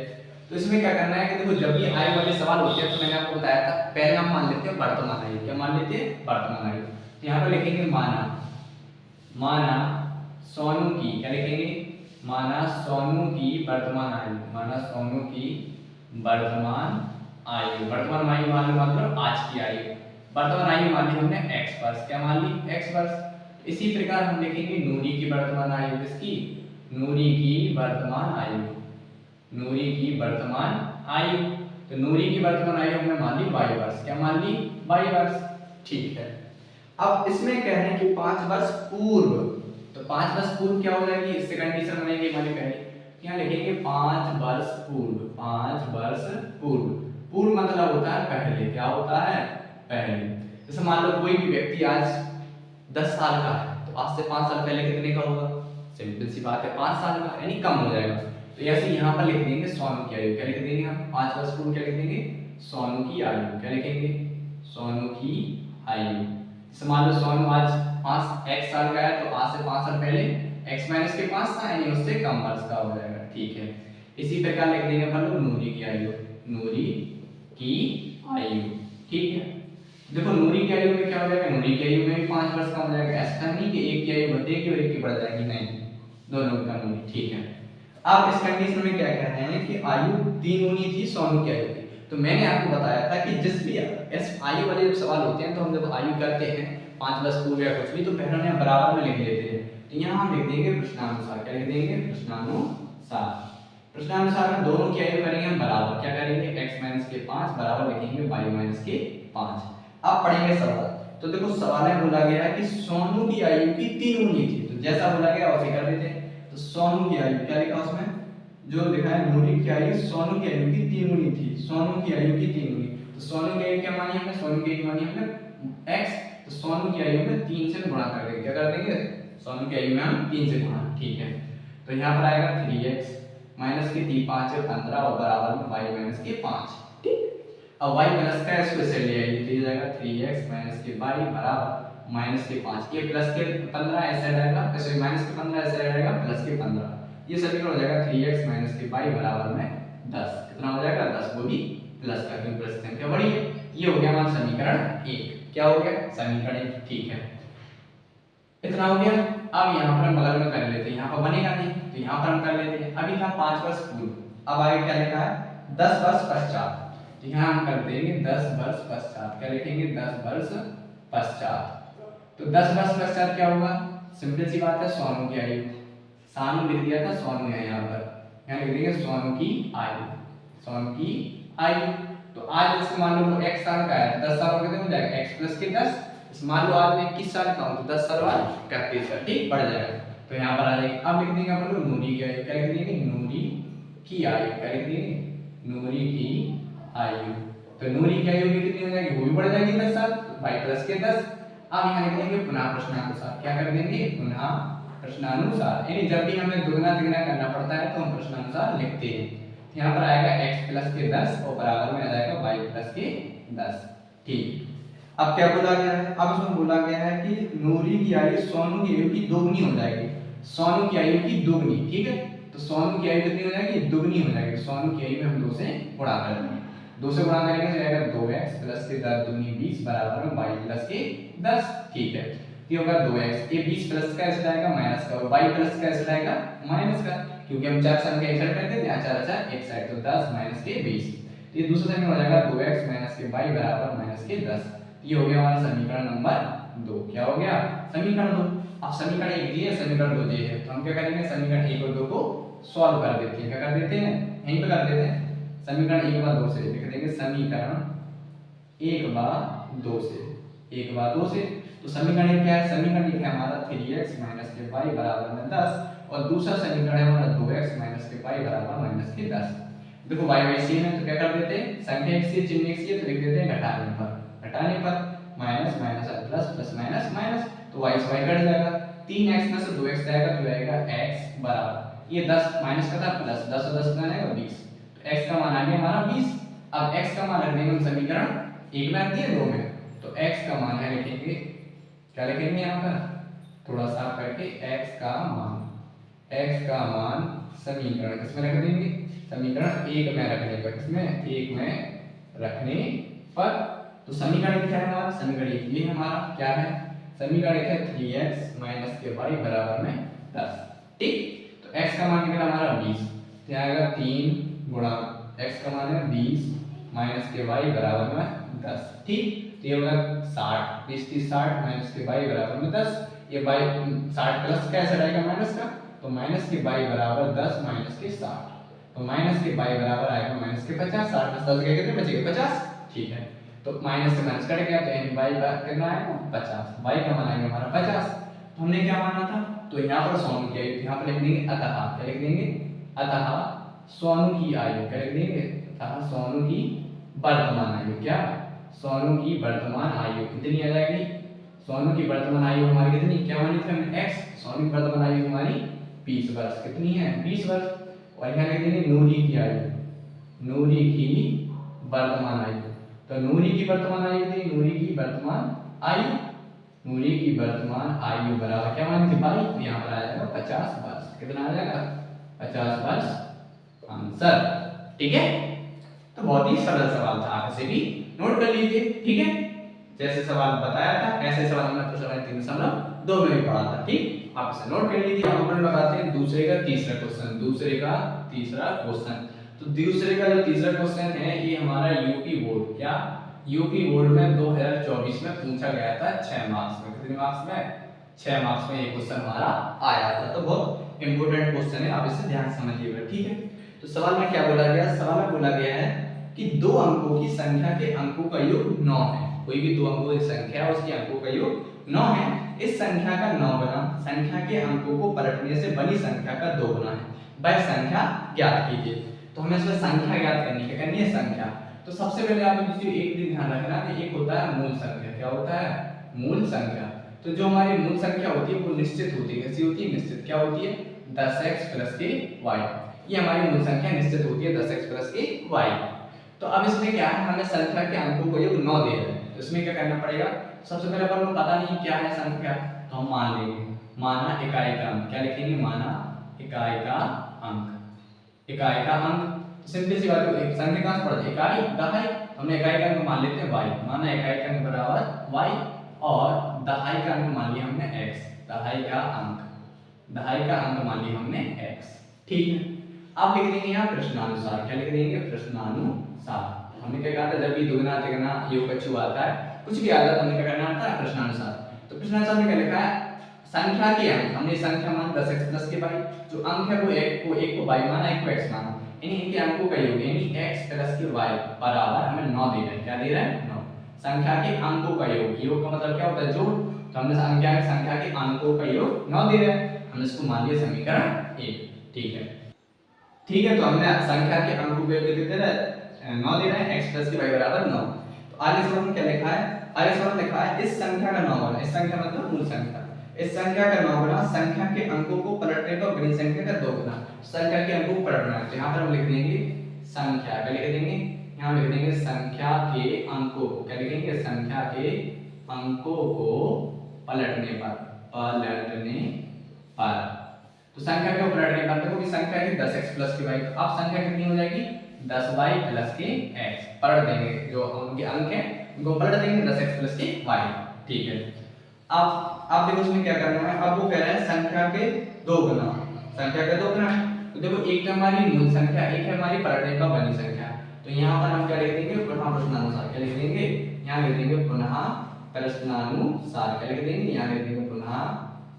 Speaker 1: तो इसमें क्या करना है कि देखो जब भी आयु वाले सवाल होते हैं तो मैंने आपको बताया था पहले हम मान लेते हैं वर्तमान आयु। क्या मान लेते हैं? वर्तमान आयु। तो यहाँ पर लिखेंगे माना सोनू की, क्या लिखेंगे? माना सोनू की वर्तमान आयु, माना सोनू की वर्तमान आयु। वर्तमान आयु मान लो मतलब आज की आयु। वर्तमान आयु मान ली हमने x वर्ष, क्या मान ली? x वर्ष। इसी प्रकार हम लिखेंगे नूरी की वर्तमान आयु, किसकी? नूरी की वर्तमान आयु, नूरी की वर्तमान आयु। तो नूरी की वर्तमान आयु हमने मान ली 22 वर्ष, क्या मान ली? 22 वर्ष, ठीक है। अब इसमें कह रहे हैं कि 5 वर्ष पूर्व, तो 5 वर्ष पूर्व क्या हो जाएगी? इससे कंडीशन बनेगी हमारी पहले, यहाँ लिखेंगे 5 वर्ष पूर्व, 5 वर्ष पूर्व। पूर्व मतलब होता है पहले, क्या होता है? पहले। जैसे मान लो कोई भी व्यक्ति आज 10 साल का है तो आज से 5 साल पहले कितने का होगा? सिंपल सी बात है 5 साल का, यानी कम हो जाएगा। तो ऐसे यहाँ पर लिख देंगे सोनू की आयु, क्या लिख देंगे हम? 5 वर्ष पूर्व क्या लिख देंगे? सोनू की आयु, क्या लिखेंगे? सोनू की आयु। मान लो सोनू आज 5 साल का है तो आज से 5 साल पहले x माइनस के 5 था, यानी उससे कम वर्ष का हो जाएगा, ठीक है। इसी प्रकार लिख देंगे अपन लोग नूरी की आयु, नूरी की आयु, ठीक है। देखो नूरी की आयु में क्या हो जाएगा? नूरी की आयु में भी 5 वर्ष का हो जाएगा। ऐसा नहीं कि एक की आयु बढ़ेगी और एक की बढ़ जाएगी, नहीं, दोनों का नूरी, ठीक है। अब इस कंडीशन में क्या कह रहे हैं कि आयु 3 गुनी थी सोनू की आयु। तो मैंने आपको बताया था कि जिस भी इस आयु वाले सवाल होते हैं तो हम जब आयु करते हैं 5 वर्ष पूर्व या कुछ भी, तो पहले उन्हें बराबर में लिख लेते हैं। तो यहाँ हम लिख देंगे प्रश्नानुसार, क्या लिख देंगे? प्रश्नानुसार। प्रश्नानुसार में दोनों की आयु करेंगे हम बराबर, क्या करेंगे? x माइनस के 5 बराबर लिखेंगे y माइनस के 5। अब पढ़ेंगे सवाल। तो देखो सवाल में बोला गया है कि सोनू की आयु की 3 गुनी थी, तो जैसा बोला गया वैसे कर देते हैं। तो सोनू की आयु क्या लिखा उसमें? जो लिखा है नूरी की आयु सोनू की आयु की 3 गुनी थी, सोनू की आयु की 3 गुनी। तो सोनू की आयु क्या मानी हमने? सोनू की आयु मानी हमने x, तो सोनू की आयु में 3 से गुणा कर देंगे, क्या कर देंगे? सोनू की आयु में हम 3 से गुणा, ठीक है। तो यहाँ पर आएगा 3x माइनस के 3 5 है 15 और बराबर में y माइनस के 5, ठीक। अब y माइनस का इसको ऐसे ले आइए तो ये जाएगा 3x माइनस के y बराबर माइनस के 5, ये प्लस के 15 ऐसे रहेगा, ऐसे माइनस के 15 ऐसे रहेगा, प्लस के 15, ये समीकरण हो जाएगा 3x माइनस के y बराबर में 10। कितना हो जाएगा? 10, वो भी प्लस का, क्योंकि प्लस संख्या बड़ी है। ये हो गया हमारा समीकरण 1। क्या हो गया? समीकरण 1, ठीक है। इतना हो गया। अब यहाँ पर हम बगल में कर लेते हैं, यहाँ पर बनेगा नहीं तो यहाँ पर हम कर लेते हैं। अभी था 5 वर्ष पूर्व, अब आगे क्या लिखा है? 10 वर्ष पश्चात। तो यहाँ हम कर देंगे 10 वर्ष पश्चात, क्या लिखेंगे? 10 वर्ष पश्चात। तो 10 वर्ष पश्चात क्या होगा? सिंपल सी बात है, सोनू की आयु, सानू लिख दिया था, सोनू है यहाँ पर, यहाँ लिख देंगे सोनू की आयु, सोनू की आयु। तो आज जैसे मान लो 1 साल का है, 10 साल कितने हो जाएगा? x प्लस के 10। मान लो आज मैं 21 साल का हूँ तो 10 साल बाद 31 का, ठीक, बढ़ जाएगा। तो यहाँ पर आ जाएगी। अब लिख देंगे अपन लोग नूरी की आयु, क्या लिख देंगे? नूरी की आयु, क्या लिख देंगे? नूरी की आयु। तो नूरी की आयु भी कितनी हो जाएगी? वो भी बढ़ जाएगी 10 साल, y प्लस के 10। अब यहाँ लिख देंगे पुनः प्रश्नानुसार, क्या कर देंगे? पुनः प्रश्नानुसार, यानी जब भी हमें दुगना तिगुना करना पड़ता है तो हम प्रश्नानुसार लिखते हैं। यहाँ पर आएगा x प्लस के 10 और बराबर में आ जाएगा y प्लस के 10, ठीक। अब क्या बोला गया है? अब इसमें बोला गया है कि नूरी की आयु सोनू की आयु की दोगुनी हो जाएगी, सोनू की आयु की दोगुनी, ठीक है। तो सोनू की आयु कितनी हो जाएगी? दोगुनी हो जाएगी। सोनू की आयु में हम 2 से गुणा कर देंगे, 2 से गुणा करेंगे तो जाएगा 2x प्लस के 10 दूनी 20 बराबर में y प्लस के 10, ठीक है। ये होगा 2x, ये 20 प्लस का ऐसे आएगा माइनस का, और y प्लस का ऐसे आएगा माइनस का, क्योंकि हम चार संख्या एक साइड करते हैं, यहाँ चार चार एक साइड, तो 10 माइनस के 20। तो ये दूसरा समीकरण हो जाएगा 2x माइनस के y बराबर माइनस के 10। ये हो गया हमारा समीकरण नंबर 2। क्या हो गया? समीकरण 2। अब समीकरण 1 दिए, समीकरण 2 दिए है, तो हम क्या करेंगे? समीकरण 1 और 2 को सॉल्व कर देते हैं। क्या कर देते हैं? यहीं पे कर देते हैं। समीकरण 1 बार 2 से लिख देंगे, समीकरण 1 बार 2 से, 1 बार 2 से। तो समीकरण 1 क्या है? समीकरण 1 है हमारा 3x माइनस के y बराबर में 10, और दूसरा समीकरण है हमारा 2x माइनस के y बराबर माइनस के 10। देखो y y सेम है तो क्या कर देते हैं? संख्या एक से चिन्ह एक से तो लिख देते हैं घटाने पर, घटाने पर माइनस माइनस और प्लस, प्लस माइनस माइनस, तो y से y कट जाएगा, 3x में से 2x जाएगा तो आएगा x बराबर, ये 10 माइनस का था प्लस 10 और 10 कितना आएगा 20, तो x का मान आ गया हमारा 20। अब x का मान रख देंगे हम समीकरण 1 में रख दिए 2 में, तो x का मान है लिखेंगे क्या लिखेंगे यहाँ पर थोड़ा सा करके x का मान समीकरण किसमें रख देंगे, समीकरण एक में रखने पर, किसमें एक में रखने पर। तो समीकरण क्या है हमारा, समीकरण ये हमारा क्या है, समीकरण है 3x माइनस के y बराबर में 10। ठीक, तो x का मान निकला हमारा 20, तो यहाँ आएगा 3 गुणा x का मान है 20 माइनस के y बराबर में 10। ठीक, तो ये होगा 60, 20 30 60 माइनस के y बराबर में 10। ये y 60 प्लस कैसे रहेगा माइनस का, तो माइनस के y बराबर 10 माइनस के 60, तो माइनस के y बराबर आएगा माइनस के 50, 60 में 10 कितने बचेगा 50। ठीक है, तो माइनस से माइनस कट गया, तो यानी y कितना आएगा 50, y का मान आएगा हमारा 50। तो हमने क्या माना था, तो यहाँ पर सोनू की आयु, यहाँ पर लिख देंगे अतः, क्या लिख देंगे, अतः सोनू की आयु, क्या लिख देंगे, अतः सोनू की वर्तमान आयु, क्या सोनू की वर्तमान आयु कितनी आ जाएगी, सोनू की वर्तमान आयु हमारी कितनी, क्या मानी थी हमने x, सोनू की वर्तमान आयु हमारी 20 वर्ष, कितनी है 20 वर्ष। और यहाँ लिख देंगे नूरी की आयु, नूरी की वर्तमान आयु, तो नूरी की वर्तमान आयु थी, नूरी की वर्तमान आयु, नूरी की वर्तमान आयु बराबर क्या मानी थी 22, तो यहाँ पर आ जाएगा 50 वर्ष, कितना आ जाएगा 50 वर्ष आंसर। ठीक है, तो बहुत ही सरल सवाल था, आप इसे भी नोट कर लीजिए। ठीक है, जैसे सवाल बताया था ऐसे सवाल हमने प्रश्न 3.2 में भी पढ़ा था। ठीक, आप इसे नोट कर लीजिए। हम अपन लगाते हैं दूसरे का तीसरा क्वेश्चन, दूसरे का तीसरा क्वेश्चन। तो दूसरे का जो तीसरा क्वेश्चन है ये हमारा यूपी बोर्ड, क्या यूपी बोर्ड में 2024 में पूछा गया था 6 मार्क्स में, कितने मार्क्स में 6 मार्क्स में ये क्वेश्चन हमारा आया था। तो बहुत इंपॉर्टेंट क्वेश्चन है, आप इसे ध्यान से समझिएगा। ठीक है, तो सवाल में क्या बोला गया, सवाल में बोला गया है कि दो अंकों की संख्या के अंकों का योग 9 है, कोई भी दो अंकों की संख्या है उसके अंकों का योग 9 है, इस संख्या का 9 गुना संख्या के अंकों को पलटने से बनी संख्या का 2 गुना है, वह संख्या ज्ञात कीजिए। तो हमें इसमें संख्या ज्ञात करनी है, करनी है संख्या। तो सबसे पहले आप एक दिन ध्यान रखना कि एक होता है मूल संख्या, क्या होता है मूल संख्या। तो जो हमारी मूल संख्या होती है वो निश्चित होती है, कैसी होती है निश्चित, क्या होती है 10x प्लस के y, ये हमारी मूल संख्या निश्चित होती है 10x प्लस के y। तो अब इसमें क्या है, हमें संख्या के अंकों को योग 9 दे रहे हैं, तो इसमें क्या करना पड़ेगा, सबसे पहले अपन को पता नहीं क्या है संख्या, तो हम मान लेंगे, माना इकाई का अंक, क्या लिखेंगे माना इकाई का अंक, इकाई का अंक। सिंपल सी बात है, संख्या कहां से पढ़ते इकाई दहाई, हमने इकाई का अंक मान लेते हैं y, माना इकाई का अंक बराबर y और दहाई का अंक मान लिया हमने x, दहाई का अंक, दहाई का अंक मान लिया हमने x। ठीक है, अब लिख देंगे यहाँ प्रश्नानुसार, क्या लिख देंगे प्रश्नानुसार। हमने क्या कहा था, जब भी दुगना तिगुना योग कछु आता है, कुछ भी आता है तो हमें क्या करना आता है प्रश्नानुसार। तो प्रश्नानुसार में क्या लिखा है, संख्या के अंक, हमने संख्या मान 10x प्लस के y, जो अंक है वो एक को y माना, एक को x माना, यानी इनके अंकों का योग यानी x प्लस के y बराबर हमें 9 दे रहा है, क्या दे रहा है 9। संख्या के अंकों का योग, योग का मतलब क्या होता है जोड़, तो हमने संख्या के अंकों का योग 9 दे रहा है, हमने इसको मान लिया समीकरण 1। ठीक है, ठीक है, तो हमने संख्या के अंकों को कितने दे रहा है 9 दे रहा है, x प्लस के y बराबर 9। तो आगे सवाल में क्या लिखा है, आगे सवाल में लिखा है इस संख्या का 9 गुना, इस संख्या मतलब मूल संख्या, इस संख्या का 9 गुना संख्या के अंकों को पलटने पर बड़ी संख्या का 2 गुना, संख्या के अंकों को पलटना है। तो यहाँ पर हम लिख देंगे संख्या, क्या लिख देंगे यहाँ लिख देंगे संख्या के अंकों को, क्या लिखेंगे संख्या के अंकों को पलटने पर, पलटने पर। तो संख्या को पलटने पर देखो कि संख्या है 10x प्लस के y, तो अब संख्या कितनी हो जाएगी 10y प्लस के x, पलट देंगे जो उनके अंक हैं उनको पलट देंगे 10x प्लस के y। ठीक है, अब देखो इसमें क्या करना है, अब वो कह रहा है संख्या के 2 गुना, संख्या के 2 गुना। तो देखो एक हमारी मूल संख्या, एक है हमारी पलटने पर बनी संख्या, तो यहाँ पर हम क्या लिख देंगे पुनः प्रश्नानुसार, क्या लिख देंगे यहाँ लिख देंगे पुनः प्रश्नानुसार, क्या लिख देंगे यहाँ लिख देंगे पुनः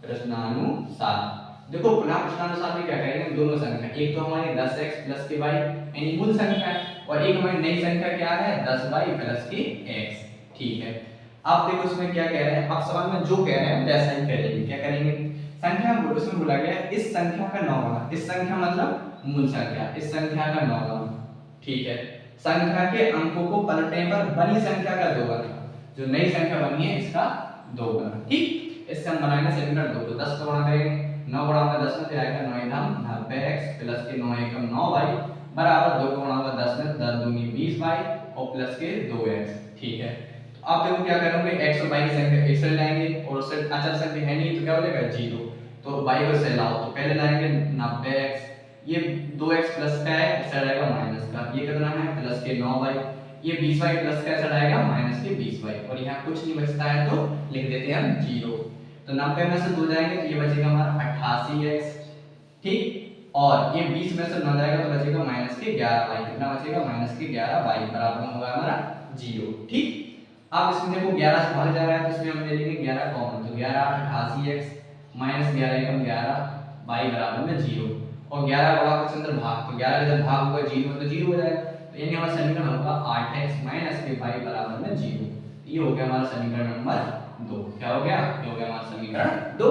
Speaker 1: प्रश्नानुसार। देखो पुनः प्रश्नानुसार में क्या करेंगे, दोनों संख्या, एक तो हमारी 10x प्लस के y यानी मूल संख्या है, और एक हमारी नई संख्या क्या है 10y प्लस के x। ठीक है, अब देखो इसमें क्या कह रहे हैं, अब सवाल में जो कह रहे हैं वैसा ही करेंगे, क्या करेंगे संख्या इसमें बोला गया है इस संख्या का 9 गुना, इस संख्या मतलब मूल संख्या, इस संख्या का 9 गुना। ठीक है, संख्या के अंकों को पलटने पर बनी संख्या का 2 गुना, जो नई संख्या बनी है इसका 2 गुना। ठीक, इससे हम बनाएंगे समीकरण 2 को 10 का गुणा करेंगे, 9 गुणा होगा 10 में, फिर आएगा 9 दाम 90x प्लस के 9 एकम 9y बराबर 2 गुणा होगा 10 में, 10 दूनी 20y और प्लस के 2x। ठीक है, तो आप देखो क्या करोगे, x और y की संख्या एक साइड लाएंगे और उससे अचर संख्या है नहीं तो क्या हो जाएगा 0, तो y को साइड लाओ तो पहले लाएंगे 90x, ये 2x प्लस का है इस साइड आएगा माइनस का, ये कितना है प्लस के 9y, ये 20y प्लस का साइड आएगा माइनस के 20y, और यहाँ कुछ नहीं बचता है तो लिख देते हैं हम 0, तो 90 में से 2 जाएंगे तो ये बचेगा हमारा 88x, ठीक, और ये 20 में से 9 जाएगा तो बचेगा माइनस के 11y, कितना बचेगा माइनस के 11y बराबर होगा हमारा 0, ठीक। अब इसमें देखो 11 से भाग जा रहा है तो इसमें हम ले लेंगे 11 कॉमन, तो 11 88x माइनस 11 एकम 11 y बराबर में 0, और 11 बड़ा कुछ अंदर भाग, तो 11 जब भाग होगा 0 तो 0 हो जाएगा, तो यानी हमारा समीकरण होगा 8x माइनस के y बराबर में 0, ये हो गया हमारा समीकरण नंबर 2, क्या हो गया, ये हो गया हमारा समीकरण 2,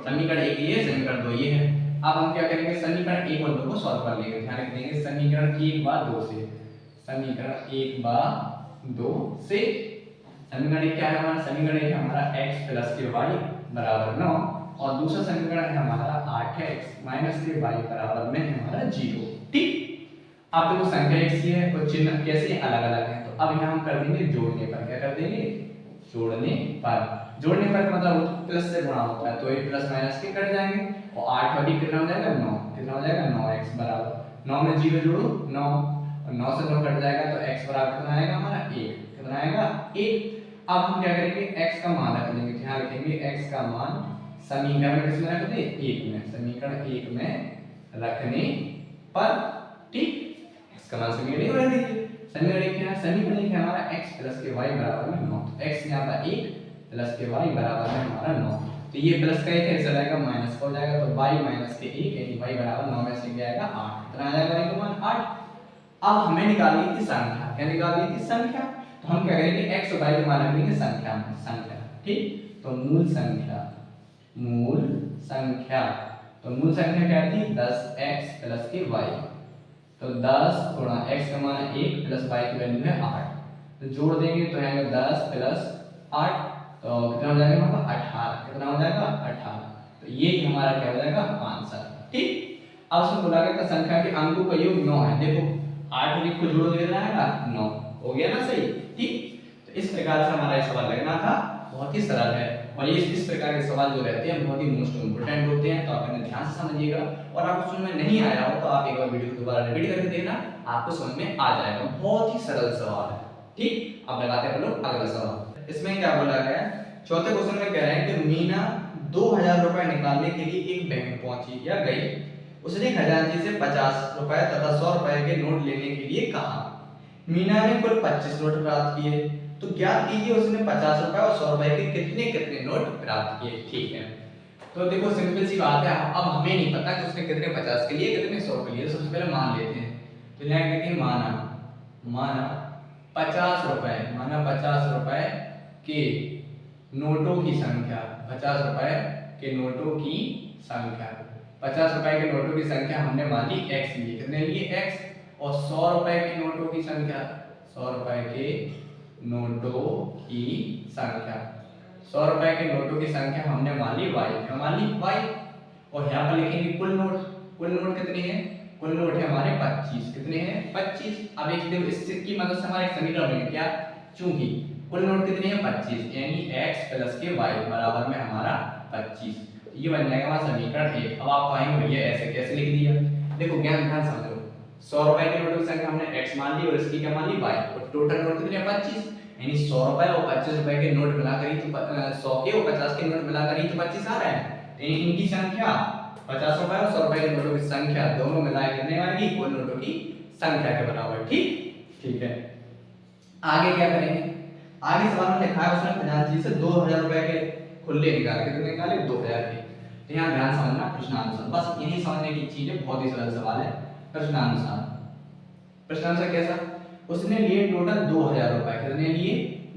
Speaker 1: समीकरण 1 ये समीकरण 2 ये है। अब हम क्या करेंगे, समीकरण 1 और 2 को सॉल्व कर लेंगे, ध्यान रख देंगे समीकरण 1 बार 2 से, समीकरण 1 बार 2 से, समीकरण 1 क्या है हमारा, समीकरण 1 है हमारा x प्लस के y बराबर 9, और दूसरा समीकरण है हमारा 8x माइनस के y बराबर में है हमारा 0, ठीक। अब देखो संख्या एक सी है और चिन्ह कैसे अलग अलग है, तो अब यहाँ हम कर देंगे जोड़ने पर, क्या कर देंगे जोड़ने पर, जोड़ने पर मतलब प्लस से गुणा होता है तो ये प्लस माइनस के कट जाएंगे, और 8 और कितना हो जाएगा 9, कितना हो जाएगा 9x बराबर 9 में 0 जोड़ो 9, और 9 से 9 कट जाएगा तो x बराबर कितना आएगा हमारा 1, कितना आएगा 1। अब हम क्या करेंगे x का मान रख लेंगे, ध्यान रखेंगे x का मान समीकरण में किसमें रख दें 1 में, समीकरण 1 में रखने पर, ठीक, x का मान समीकरण 1 में रख दीजिए, समीकरण 1 क्या है, समीकरण 1 है हमारा x प्लस के y बराबर में 9, तो x यहाँ पर 1 प्लस के y बराबर में हमारा 9, तो ये प्लस का 1 है इसे जाएगा माइनस का हो जाएगा, तो y माइनस के 1 यानी y बराबर 9 में से जाएगा 8, कितना आ जाएगा y का मान 8। अब हमें निकालनी थी संख्या, क्या निकालनी थी संख्या, तो हम क्या करेंगे x और y के मान रख देंगे संख्या में, संख्या, ठीक, तो मूल संख्या, मूल संख्या, तो मूल संख्या क्या थी 10x प्लस के y, तो 10 गुणा x का मान 1 प्लस y की वैल्यू है 8, तो जोड़ देंगे तो आएगा 10 प्लस 8, तो कितना हो जाएगा हमारा 18, कितना हो जाएगा 18, तो ये हमारा क्या हो जाएगा आंसर, ठीक। अब उसमें बोला गया था संख्या के अंकों का योग 9 है, देखो 8 और 1 को जोड़ दे रहा है 9, हो गया ना सही, ठीक। तो इस प्रकार से हमारा ये सवाल लगना था, बहुत ही सरल है, और ये इस प्रकार के सवाल जो रहते हैं बहुत ही मोस्ट इंपोर्टेंट होते हैं, तो आप इन्हें ध्यान से समझिएगा, और आपको समझ में नहीं आया हो तो आप एक बार वीडियो को दोबारा रिपीट करके देखना, आपको समझ में आ जाएगा, बहुत ही सरल सवाल है, ठीक। अब लगाते हैं हम लोग अगला सवाल। इसमें क्या बोला गया है, चौथे क्वेश्चन में कह रहे हैं कि मीना 2000 रुपए निकालने के लिए एक बैंक पहुंची या गई, उसने खजांची से 50 रुपए तथा 100 रुपए के नोट लेने के लिए कहा, मीना ने कुल 25 नोट प्राप्त किए, तो ज्ञात कीजिए उसने 50 रुपए और 100 रुपए के कितने कितने नोट प्राप्त किए, ठीक है। तो देखो सिंपल सी बात है, अब हमें नहीं पता कि उसने कितने 50 के लिए कितने 100 के लिए, सबसे पहले मान लेते हैं, तो यहाँ कहते हैं माना 50 रुपए, माना 50 रुपए के नोटों की संख्या, 50 रुपए के नोटों की संख्या, 50 रुपए के नोटों की संख्या हमने मान ली x लिए, कितने लिए x, और 100 रुपए के नोटों की संख्या, 100 रुपए के नोटों की संख्या, 100 रुपए के नोटों की संख्या हमने मान ली y, क्या मान ली y, और यहाँ पर लिखेंगे कुल नोट, कुल नोट कितने हैं, कुल नोट है हमारे 25, कितने हैं 25। अब एक देखो इसकी मदद से हमारा एक समीकरण बनेगा, क्या, चूंकि कुल नोट कितने हैं 25, यानी x प्लस के y बराबर में हमारा 25, ये बन जाएगा हमारा समीकरण 1। अब आप पाएंगे भैया ऐसे कैसे लिख दिया, देखो ज्ञान ध्यान समझो, 100 रुपए के नोटों की संख्या हमने x मान ली और इसकी क्या मान ली y, और टोटल नोट कितने हैं 25, यानी 100 रुपए और 25 रुपए के नोट मिलाकर ही तो 100 के और 50 के नोट मिलाकर ही तो 25 आ रहे हैं, तो इनकी संख्या 50 रुपए और 100 रुपए के नोटों की संख्या दोनों मिलाकर कितने आएगी, कुल नोटों की संख्या के बराबर, ठीक है। आगे क्या करेंगे, आगे सवाल में लिखा है उसने खजांची से 2000 रुपए के खुले निकाले, कितने निकाले 2000 के, तो यहाँ ध्यान समझना प्रश्नानुसार, बस यही समझने की चीज है, बहुत ही सरल सवाल है। प्रश्नानुसार, प्रश्नानुसार कैसा, उसने लिए टोटल 2000 रुपए, कितने लिए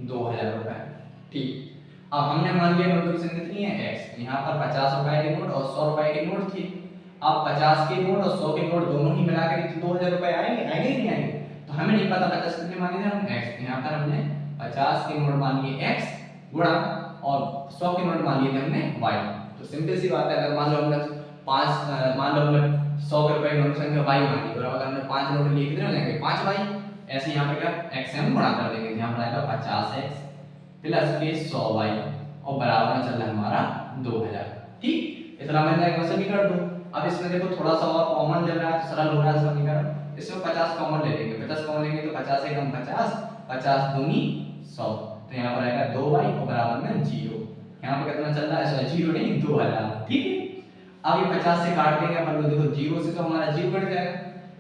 Speaker 1: 2000 रुपए, ठीक। अब हमने मान लिया नोटों की संख्या कितनी है x, यहाँ पर 50 रुपए के नोट और 100 रुपए के नोट थे, अब 50 के नोट और 100 के नोट दोनों ही मिलाकर 2000 रुपए आएंगे, आएंगे नहीं आएंगे, तो हमें नहीं पता 50 कितने माने थे हम x, यहाँ पर हमने 50 के नोट मान लिए x गुणा और 100 के नोट मान लिए थे हमने y, तो सिंपल सी बात है, अगर मान लो हमने 100 रुपए की नोट संख्या y मान ली और अगर हमने 5 नोट लिए कितने हो जाएंगे 5y, ऐसे यहाँ पे क्या x हम गुणा कर देंगे, यहाँ पर आएगा 50x प्लस के 100y और बराबर में चल रहा है हमारा 2000। ठीक, इतना मैंने एक समीकरण दो। अब इसमें देखो थोड़ा सा और कॉमन ले रहा है तो सरल हो रहा है समीकरण। इसमें 50 कॉमन ले लेंगे, 50 कॉमन लेंगे तो 50 एकम 50, 50 दूनी 100, तो यहाँ पर आएगा 2y और बराबर में 0। यहाँ पर कितना चल रहा है, 0 नहीं 2000। ठीक है, अब ये 50 से काट देंगे अपन लोग, देखो 0 से तो हमारा 0 कट जाएगा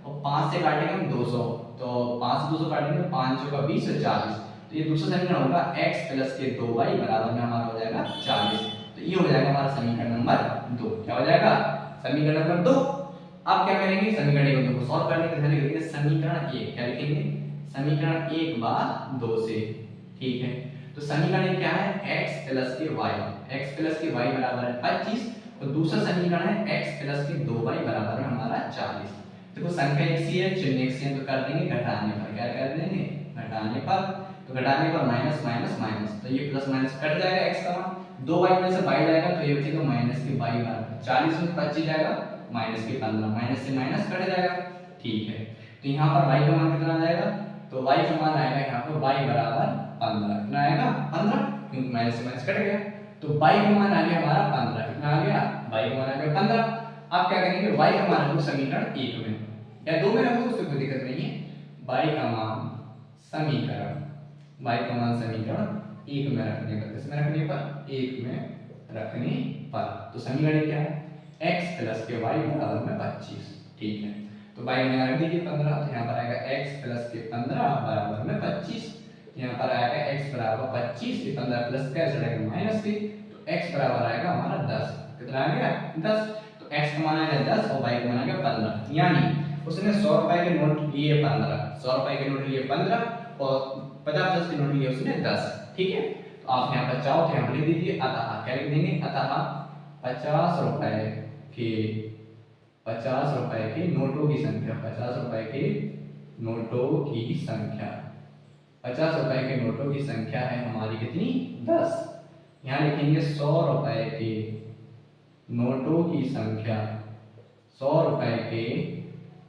Speaker 1: और 5 से काटेंगे हम 200, तो 5 से 200 काटेंगे तो 5 का 20 और 40, तो ये दूसरा समीकरण होगा x प्लस के 2y बराबर में हमारा हो जाएगा 40। तो ये हो जाएगा हमारा समीकरण नंबर 2। क्या हो जाएगा, समीकरण नंबर 2। अब क्या करेंगे, समीकरण 1 को सॉल्व करने के लिए लिखेंगे समीकरण 1, क्या लिखेंगे, समीकरण 1 बार 2 से। ठीक है, तो समीकरण 1 क्या है, x प्लस के y, x प्लस के y बराबर है 25 और दूसरा समीकरण है x प्लस के 2y बराबर में हमारा 40। देखो संख्या एक सी है, चिन्ह एक सी है, तो कर देंगे घटाने पर, क्या कर देंगे, घटाने पर, तो घटाने पर माइनस माइनस माइनस, तो ये प्लस माइनस कट जाएगा, x का मान 2y में से बाई जाएगा तो ये बचेगा माइनस के बाई बराबर 40 में 25 जाएगा माइनस के 15, माइनस से माइनस कट जाएगा। ठीक है, तो यहाँ पर y का मान कितना आ जाएगा, तो y का मान आएगा यहाँ पर y बराबर 15, कितना आएगा 15, क्योंकि माइनस से माइनस कट गया, तो y का मान आ गया हमारा 15, कितना आ गया, y का मान आ गया 15। अब क्या करेंगे, y का मान रखो समीकरण 1 में या 2 में रखो, उससे कोई दिक्कत नहीं है, y का मान समीकरण, y का मान समीकरण 1 में रखने पर, किसमें रखने पर, 1 में रखने पर, तो समीकरण क्या है, x प्लस के y बराबर में 25। ठीक है, तो y में रख दीजिए 15, तो यहाँ पर आएगा x प्लस के 15 बराबर में 25, यहाँ पर आएगा x बराबर 25, ये 15 प्लस का चढ़ेगा माइनस के, तो x बराबर आएगा हमारा 10, कितना आ गया 10, तो x का मान आएगा 10 और y का मान आएगा 15, यानी उसने 100 रुपए के नोट लिए 15, 100 रुपए के नोट लिए 15 और 50 के नोट लिए उसने 10। ठीक है, तो आप यहाँ पर चाहो तो यहाँ पर लिख दीजिए अतः, क्या लिख देंगे, अतः 50 रुपए के नोटों की संख्या, 50 रुपए के नोटों की संख्या, 50 रुपए के नोटों की संख्या है हमारी कितनी, 10। यहाँ लिखेंगे 100 रुपए के नोटों की संख्या, 100 रुपए के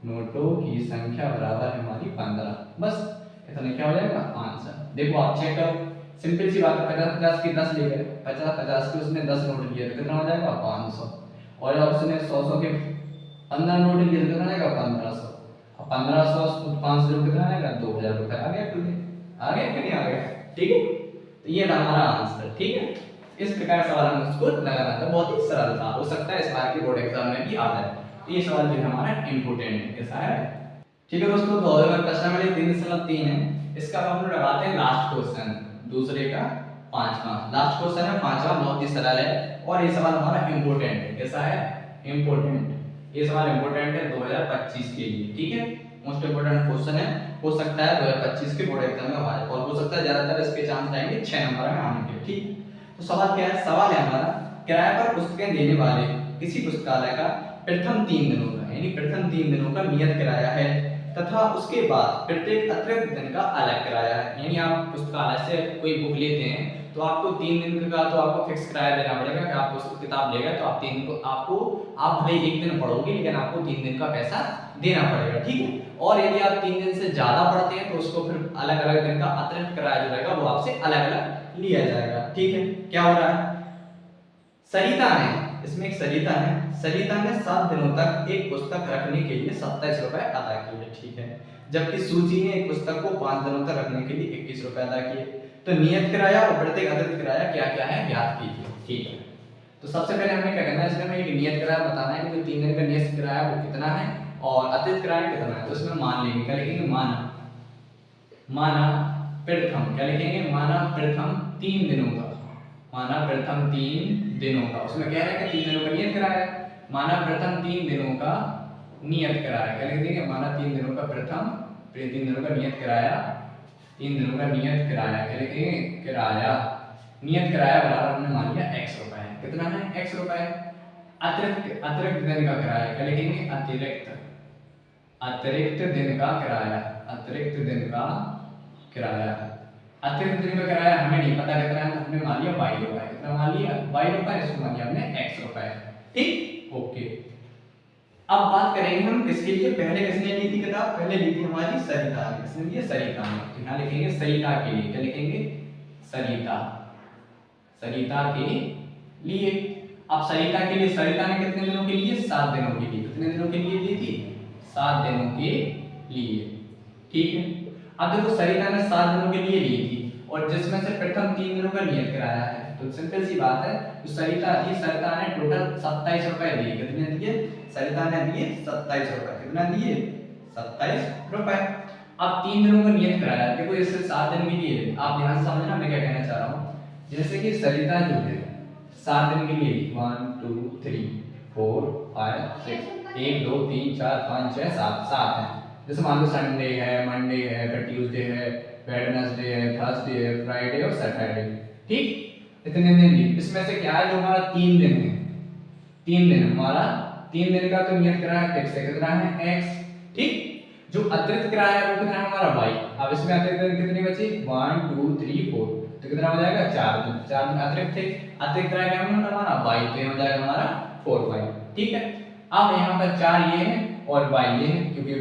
Speaker 1: नोटों की संख्या बराबर है हमारी 15। बस इतना क्या हो जाएगा आंसर। देखो आप चेक करो, सिंपल सी बात है, 50 की 10 ले गए, 50 के उसने 10 नोट लिए तो कितना हो जाएगा 500, और जब उसने 100 के 15 नोट लिए तो कितना आएगा 1500, और 1500 500 कितना आएगा 2000 रुपए। आ गया खुद, आ गया कि नहीं आ गया। ठीक है, तो ये था हमारा आंसर। ठीक है, इस प्रकार सवाल हम उसको लगाना था, बहुत ही सरल था, हो सकता है इस बार के बोर्ड एग्जाम में भी आ जाए। ये सवाल जो हमारा इंपोर्टेंट है, कैसा है। ठीक है दोस्तों, तो अगर प्रश्न वाले 3 है, इसका हम लोग लगाते हैं लास्ट क्वेश्चन, दूसरे का 5वां लास्ट क्वेश्चन है, 5वां बहुत ही सरल है और ये सवाल हमारा इंपोर्टेंट है। कैसा है, इंपोर्टेंट, ये सवाल इंपोर्टेंट है 2025 के लिए। ठीक है, मोस्ट इंपोर्टेंट क्वेश्चन है, हो सकता है 2025 के बोर्ड एग्जाम में आ जाए और हो सकता है ज्यादातर इसके चांस रहेंगे 6 नंबर में आने के। ठीक, तो सवाल क्या है, सवाल है हमारा, किराए पर पुस्तकें देने वाले किसी पुस्तकालय का प्रथम 3 दिनों का, यानी प्रथम 3 दिनों का नियत किराया है तथा उसके बाद प्रत्येक अतिरिक्त दिन का अलग किराया है। यानी आप पुस्तकालय से कोई बुक लेते हैं तो आपको 3 दिन का तो आपको फिक्स किराया देना पड़ेगा कि आप उस किताब लेगा तो आप 3 दिन को आप भले 1 दिन पढ़ोगे लेकिन आपको 3 दिन का पैसा देना पड़ेगा। ठीक है, और यदि आप 3 दिन से ज्यादा पढ़ते हैं तो उसको फिर अलग अलग दिन का अतिरिक्त किराया जो रहेगा वो आपसे अलग अलग लिया जाएगा। ठीक है, क्या हो रहा है, सरिता ने, इसमें एक सरिता है, सरिता ने 7 दिनों तक एक पुस्तक रखने के लिए 27 रुपए अदा किए। ठीक है, जबकि सूची ने एक पुस्तक को 5 दिनों तक रखने के लिए 21 रुपए अदा किए, तो नियत किराया और प्रत्येक अतिरिक्त किराया क्या क्या है ज्ञात कीजिए। ठीक है, तो सबसे पहले हमें क्या करना है, इसमें एक नियत किराया बताना है कि जो 3 दिन का नियत किराया वो कितना है और अतिरिक्त किराया कितना है। तो इसमें मान लेंगे, क्या लिखेंगे, माना प्रथम, क्या लिखेंगे, माना प्रथम 3 दिनों का, माना प्रथम 3 दिनों का, उसमें कह रहे हैं कि 3 दिनों का नियत किराया है, माना प्रथम 3 दिनों का नियत किराया, क्या लिख देंगे, माना 3 दिनों का प्रथम 3 दिनों का नियत किराया, 3 दिनों का नियत किराया, क्या लिखेंगे, किराया, नियत किराया बराबर हमने मान लिया x रुपए है, कितना है x रुपए। अतिरिक्त दिन का किराया, क्या लिखेंगे, अतिरिक्त दिन का किराया, अतिरिक्त दिन का किराया, अतिरिक्त दिन का किराया हमें नहीं पता कितना है, हमने मान लिया y रुपए, कितना मान लिया y रुपए, इसको मान लिया हमने x रुपए। ठीक, ओके। अब बात करेंगे हम किसके लिए, पहले किसने ली थी किताब, पहले ली थी हमारी सरिता ने, किसने ली, सरिता ने, तो यहाँ लिखेंगे सरिता के लिए, क्या लिखेंगे, सरिता, सरिता के लिए। अब सरिता के लिए, सरिता ने कितने दिनों के लिए? 7 दिनों के लिए। कितने दिनों के लिए दी थी? 7 दिनों के लिए। ठीक है, अब देखो सरिता ने 7 दिनों के लिए ली थी और जिसमें से प्रथम 3 दिनों का नियत कराया है, तो सिंपल सी बात है, तो सरिता थी, सरिता ने टोटल 27 रुपए दिए। कितने दिए? सरिता ने दिए 27 रुपए। कितना दिए? 27 रुपए। अब 3 दिनों का नियत कराया, देखो इससे 7 दिन के लिए। आप ध्यान से समझना मैं क्या कहना चाह रहा हूँ। जैसे कि सरिता जो है 7 दिन के लिए 1 2 3 4 5 6 1 2 3 4 5 6 7 7 है। जैसे मान लो संडे है, मंडे है, फिर ट्यूसडे है, वेडनेसडे है, थर्सडे है, फ्राइडे और सैटरडे। ठीक, इतने दिन दी। इसमें से क्या है जो हमारा 3 दिन है, 3 दिन हमारा 3 दिन का तो नियत किराया फिक्स है। कितना है? x। ठीक, जो अतिरिक्त किराया है वो कितना है? हमारा y। अब इसमें अतिरिक्त दिन कितने बचे? 1 2 3 4, तो कितना हो जाएगा? 4 दिन। 4 दिन अतिरिक्त थे। अतिरिक्त किराया क्या होगा हमारा? y, तो ये हो जाएगा हमारा 4y। ठीक है, अब यहाँ पर 4 ये है और y ये है, क्योंकि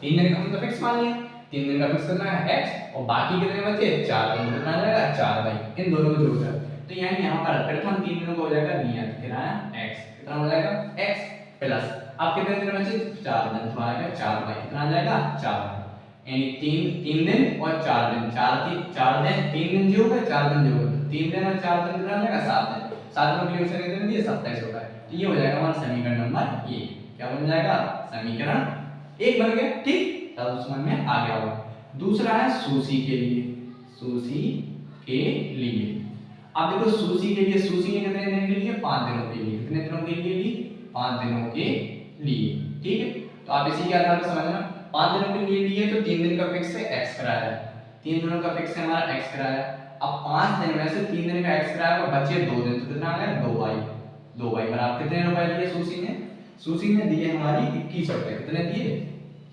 Speaker 1: 3 दिन का हम तो फिक्स मान लिया। 3 दिन का फिक्स करना है x और बाकी कितने बचे? 4 दिन। कितना आ जाएगा? 4y। इन दोनों को जोड़कर तो यानी यहाँ पर प्रथम 3 दिनों का हो जाएगा नियत किराया x। कितना हो जाएगा? x प्लस अब कितने दिन बचे? 4 दिन, तो आएगा 4y। कितना आ जाएगा? 4y। यानी 3 दिन और 4 दिन, 4 दिन 3 दिन जो होगा 4 दिन जो होगा, 3 दिन और 4 दिन कितना हो जाएगा? 7 दिन। 7 दिनों के लिए उसने कितने दिए? 27 रुपए। तो ये हो जाएगा हमारा समीकरण नंबर 1। क्या बन जाएगा? समीकरण 1 बन गया। ठीक, तब समझ में आ गया होगा। दूसरा है सुशी के लिए, सुशी के लिए। अब देखो सुशी के लिए, सुशी ने कितने दिन के लिए? 5 दिनों के लिए। कितने दिनों के लिए ली? 5 दिनों के लिए। ठीक है, तो आप इसी के आधार पर समझना। 5 दिनों के लिए लिए तो 3 दिन का फिक्स है x किराया, 3 दिनों का फिक्स है हमारा x किराया। अब 5 दिन में से 3 दिन का x किराया और बचे 2 दिन, तो कितना आ गया? 2y। 2y बराबर कितने रुपए दिए सुशी ने? सुशी ने दिए हमारी 21 रुपए। कितने दिए?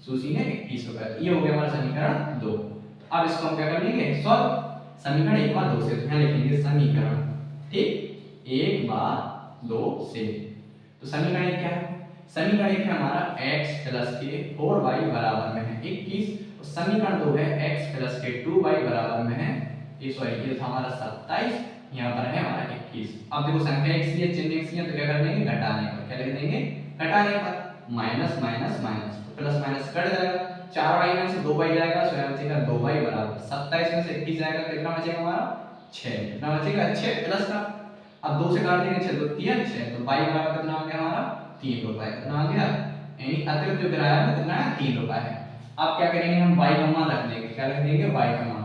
Speaker 1: सुशी ने 21 रुपए। ये हो गया हमारा समीकरण 2। अब इसको हम क्या कर लेंगे? सॉल्व। समीकरण 1 बार 2 से, तो यहाँ लिखेंगे समीकरण, ठीक, 1 बार 2 से। तो समीकरण 1 क्या है? समीकरण 1 है हमारा x प्लस के 4y बराबर में है 21, और समीकरण 2 है x प्लस के 2y बराबर में है, ये सॉरी ये था हमारा 27, यहाँ पर है हमारा 21। अब देखो संख्या x है, चिन्ह x है, तो क्या कर देंगे? घटाने पर। क्या लिख देंगे? घटाने पर। माइनस माइनस माइनस, तो प्लस माइनस कट जाएगा। 4y में से 2y जाएगा, तो यहाँ बचेगा 2y बराबर 27 में से 21 जाएगा, कितना बचेगा हमारा? 6। कितना बचेगा? 6 प्लस का, अब 2 से काट देंगे 6 तो 3 6, तो y बराबर कितना आ गया हमारा? 3 रुपए। कितना आ गया? यानी अतिरिक्त जो किराया है कितना है? 3 रुपए है। अब क्या करेंगे हम? y का मान रख देंगे। क्या रख देंगे? y का मान।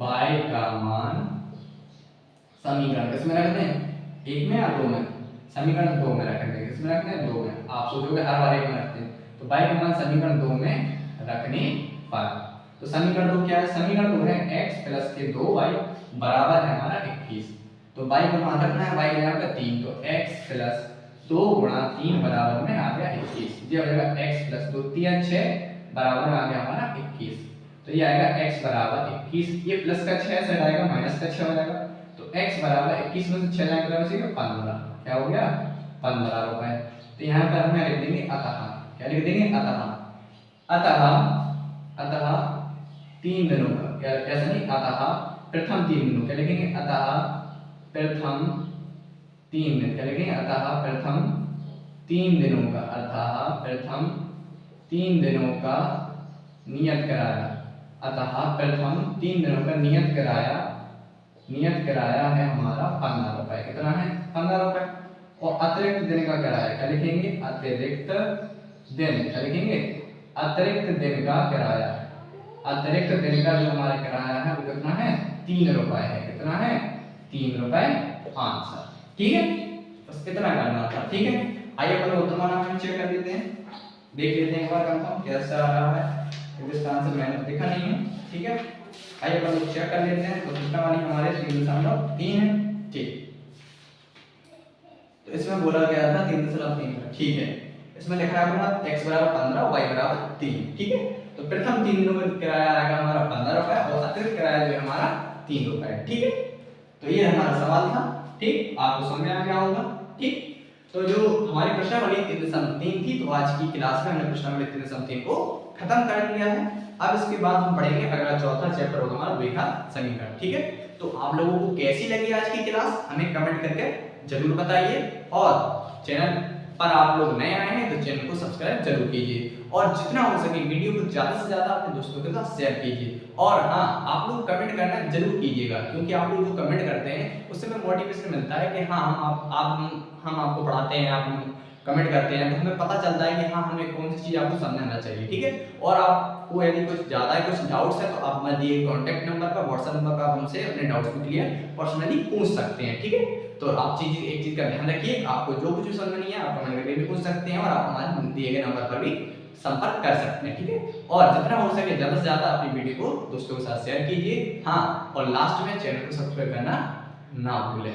Speaker 1: y का मान समीकरण किसमें रख दें? 1 में या 2 में? समीकरण 2 में रख देंगे। किसमें रखते हैं? 2 में। आप सोचोगे हर बार 1 में रखते हैं, तो y का मान समीकरण 2 में रखने पर, तो समीकरण 2 क्या है? समीकरण 2 है x प्लस के 2y बराबर है हमारा 21। तो y का मान रखना है, y यहाँ पे 3, तो x प्लस 2 गुणा 3 बराबर में आ गया 21। ये हो जाएगा x प्लस 2 3 6 बराबर में आ गया हमारा 21। तो ये आएगा x बराबर 21, ये प्लस का 6 से आएगा माइनस का 6 हो जाएगा, तो x बराबर 21 में से 6 जाएगा बचेगा 15। क्या हो गया? 15 रुपए। तो यहाँ पर हम लिख देंगे अतः। क्या लिख देंगे? अतः। अतः अतः 3 दिनों का, क्या ऐसा नहीं, अतः प्रथम 3 दिनों, क्या लिखेंगे? अतः प्रथम 3 दिन, क्या लिखेंगे? अतः प्रथम 3 दिनों का, अतः प्रथम 3 दिनों का नियत कराया। अतः प्रथम 3 दिनों का नियत कराया, नियत कराया है हमारा 15 रुपए। कितना है? 15 रुपए। और अतिरिक्त दिन का किराया क्या लिखेंगे? अतिरिक्त दिन, क्या लिखेंगे? अतिरिक्त दिन का किराया। अतिरिक्त दिन का जो हमारा किराया है वो कितना है? 3 रुपए है। कितना है? 3 रुपए आंसर। ठीक है, बस इतना करना था। ठीक है, आइए अपन उत्तरमान हम चेक कर लेते हैं, देख लेते हैं एक बार कंफर्म कैसा आ रहा है, क्योंकि इसका आंसर मैंने दिखा नहीं है। ठीक है, आइए अपन चेक कर लेते हैं। तो दूसरा वाली हमारे 3.3 है। ठीक, तो इसमें बोला गया था 3.3। ठीक है, इसमें लिखा है अपना x बराबर 15, y बराबर 3। ठीक है, तो प्रथम 3 दिनों का किराया आएगा हमारा 15 रुपए और अतिरिक्त किराया जो है हमारा 3 रुपए। ठीक है, तो ये हमारा सवाल था। ठीक, आपको समझ में आ गया होगा। ठीक, तो जो हमारी प्रश्नावली 3.3 थी, तो आज की क्लास में हमने प्रश्नावली 3.3 को खत्म कर लिया है। अब इसके बाद हम पढ़ेंगे अगला चौथा चैप्टर होगा हमारा द्विघात समीकरण। ठीक है, तो आप लोगों को कैसी लगी आज की क्लास हमें कमेंट करके जरूर बताइए, और चैनल पर आप लोग नए आए हैं तो चैनल को सब्सक्राइब जरूर कीजिए, और जितना हो सके वीडियो को ज़्यादा से ज़्यादा अपने दोस्तों के साथ शेयर कीजिए। और हाँ, आप लोग कमेंट करना जरूर कीजिएगा, क्योंकि आप लोग जो कमेंट करते हैं उससे हमें मोटिवेशन मिलता है कि हाँ हम आपको पढ़ाते हैं, आप कमेंट करते हैं तो हमें पता चलता है कि हाँ हमें कौन सी चीज़ आपको समझाना चाहिए। ठीक है, और आपको यदि कुछ ज़्यादा कुछ डाउट्स है तो आप हमारे दिए कॉन्टैक्ट नंबर का, व्हाट्सएप नंबर का, हमसे अपने डाउट्स को क्लियर पर्सनली पूछ सकते हैं। ठीक है, तो आप एक चीज़ का ध्यान रखिए, आपको जो कुछ समझ में नहीं है आप कमेंट करके भी पूछ सकते हैं, और आप हमारे दिए गए नंबर पर भी संपर्क कर सकते हैं। ठीक है, और जितना हो सके ज़्यादा से ज़्यादा अपनी वीडियो को दोस्तों के साथ शेयर कीजिए। हाँ, और लास्ट में चैनल को सब्सक्राइब करना ना भूलें।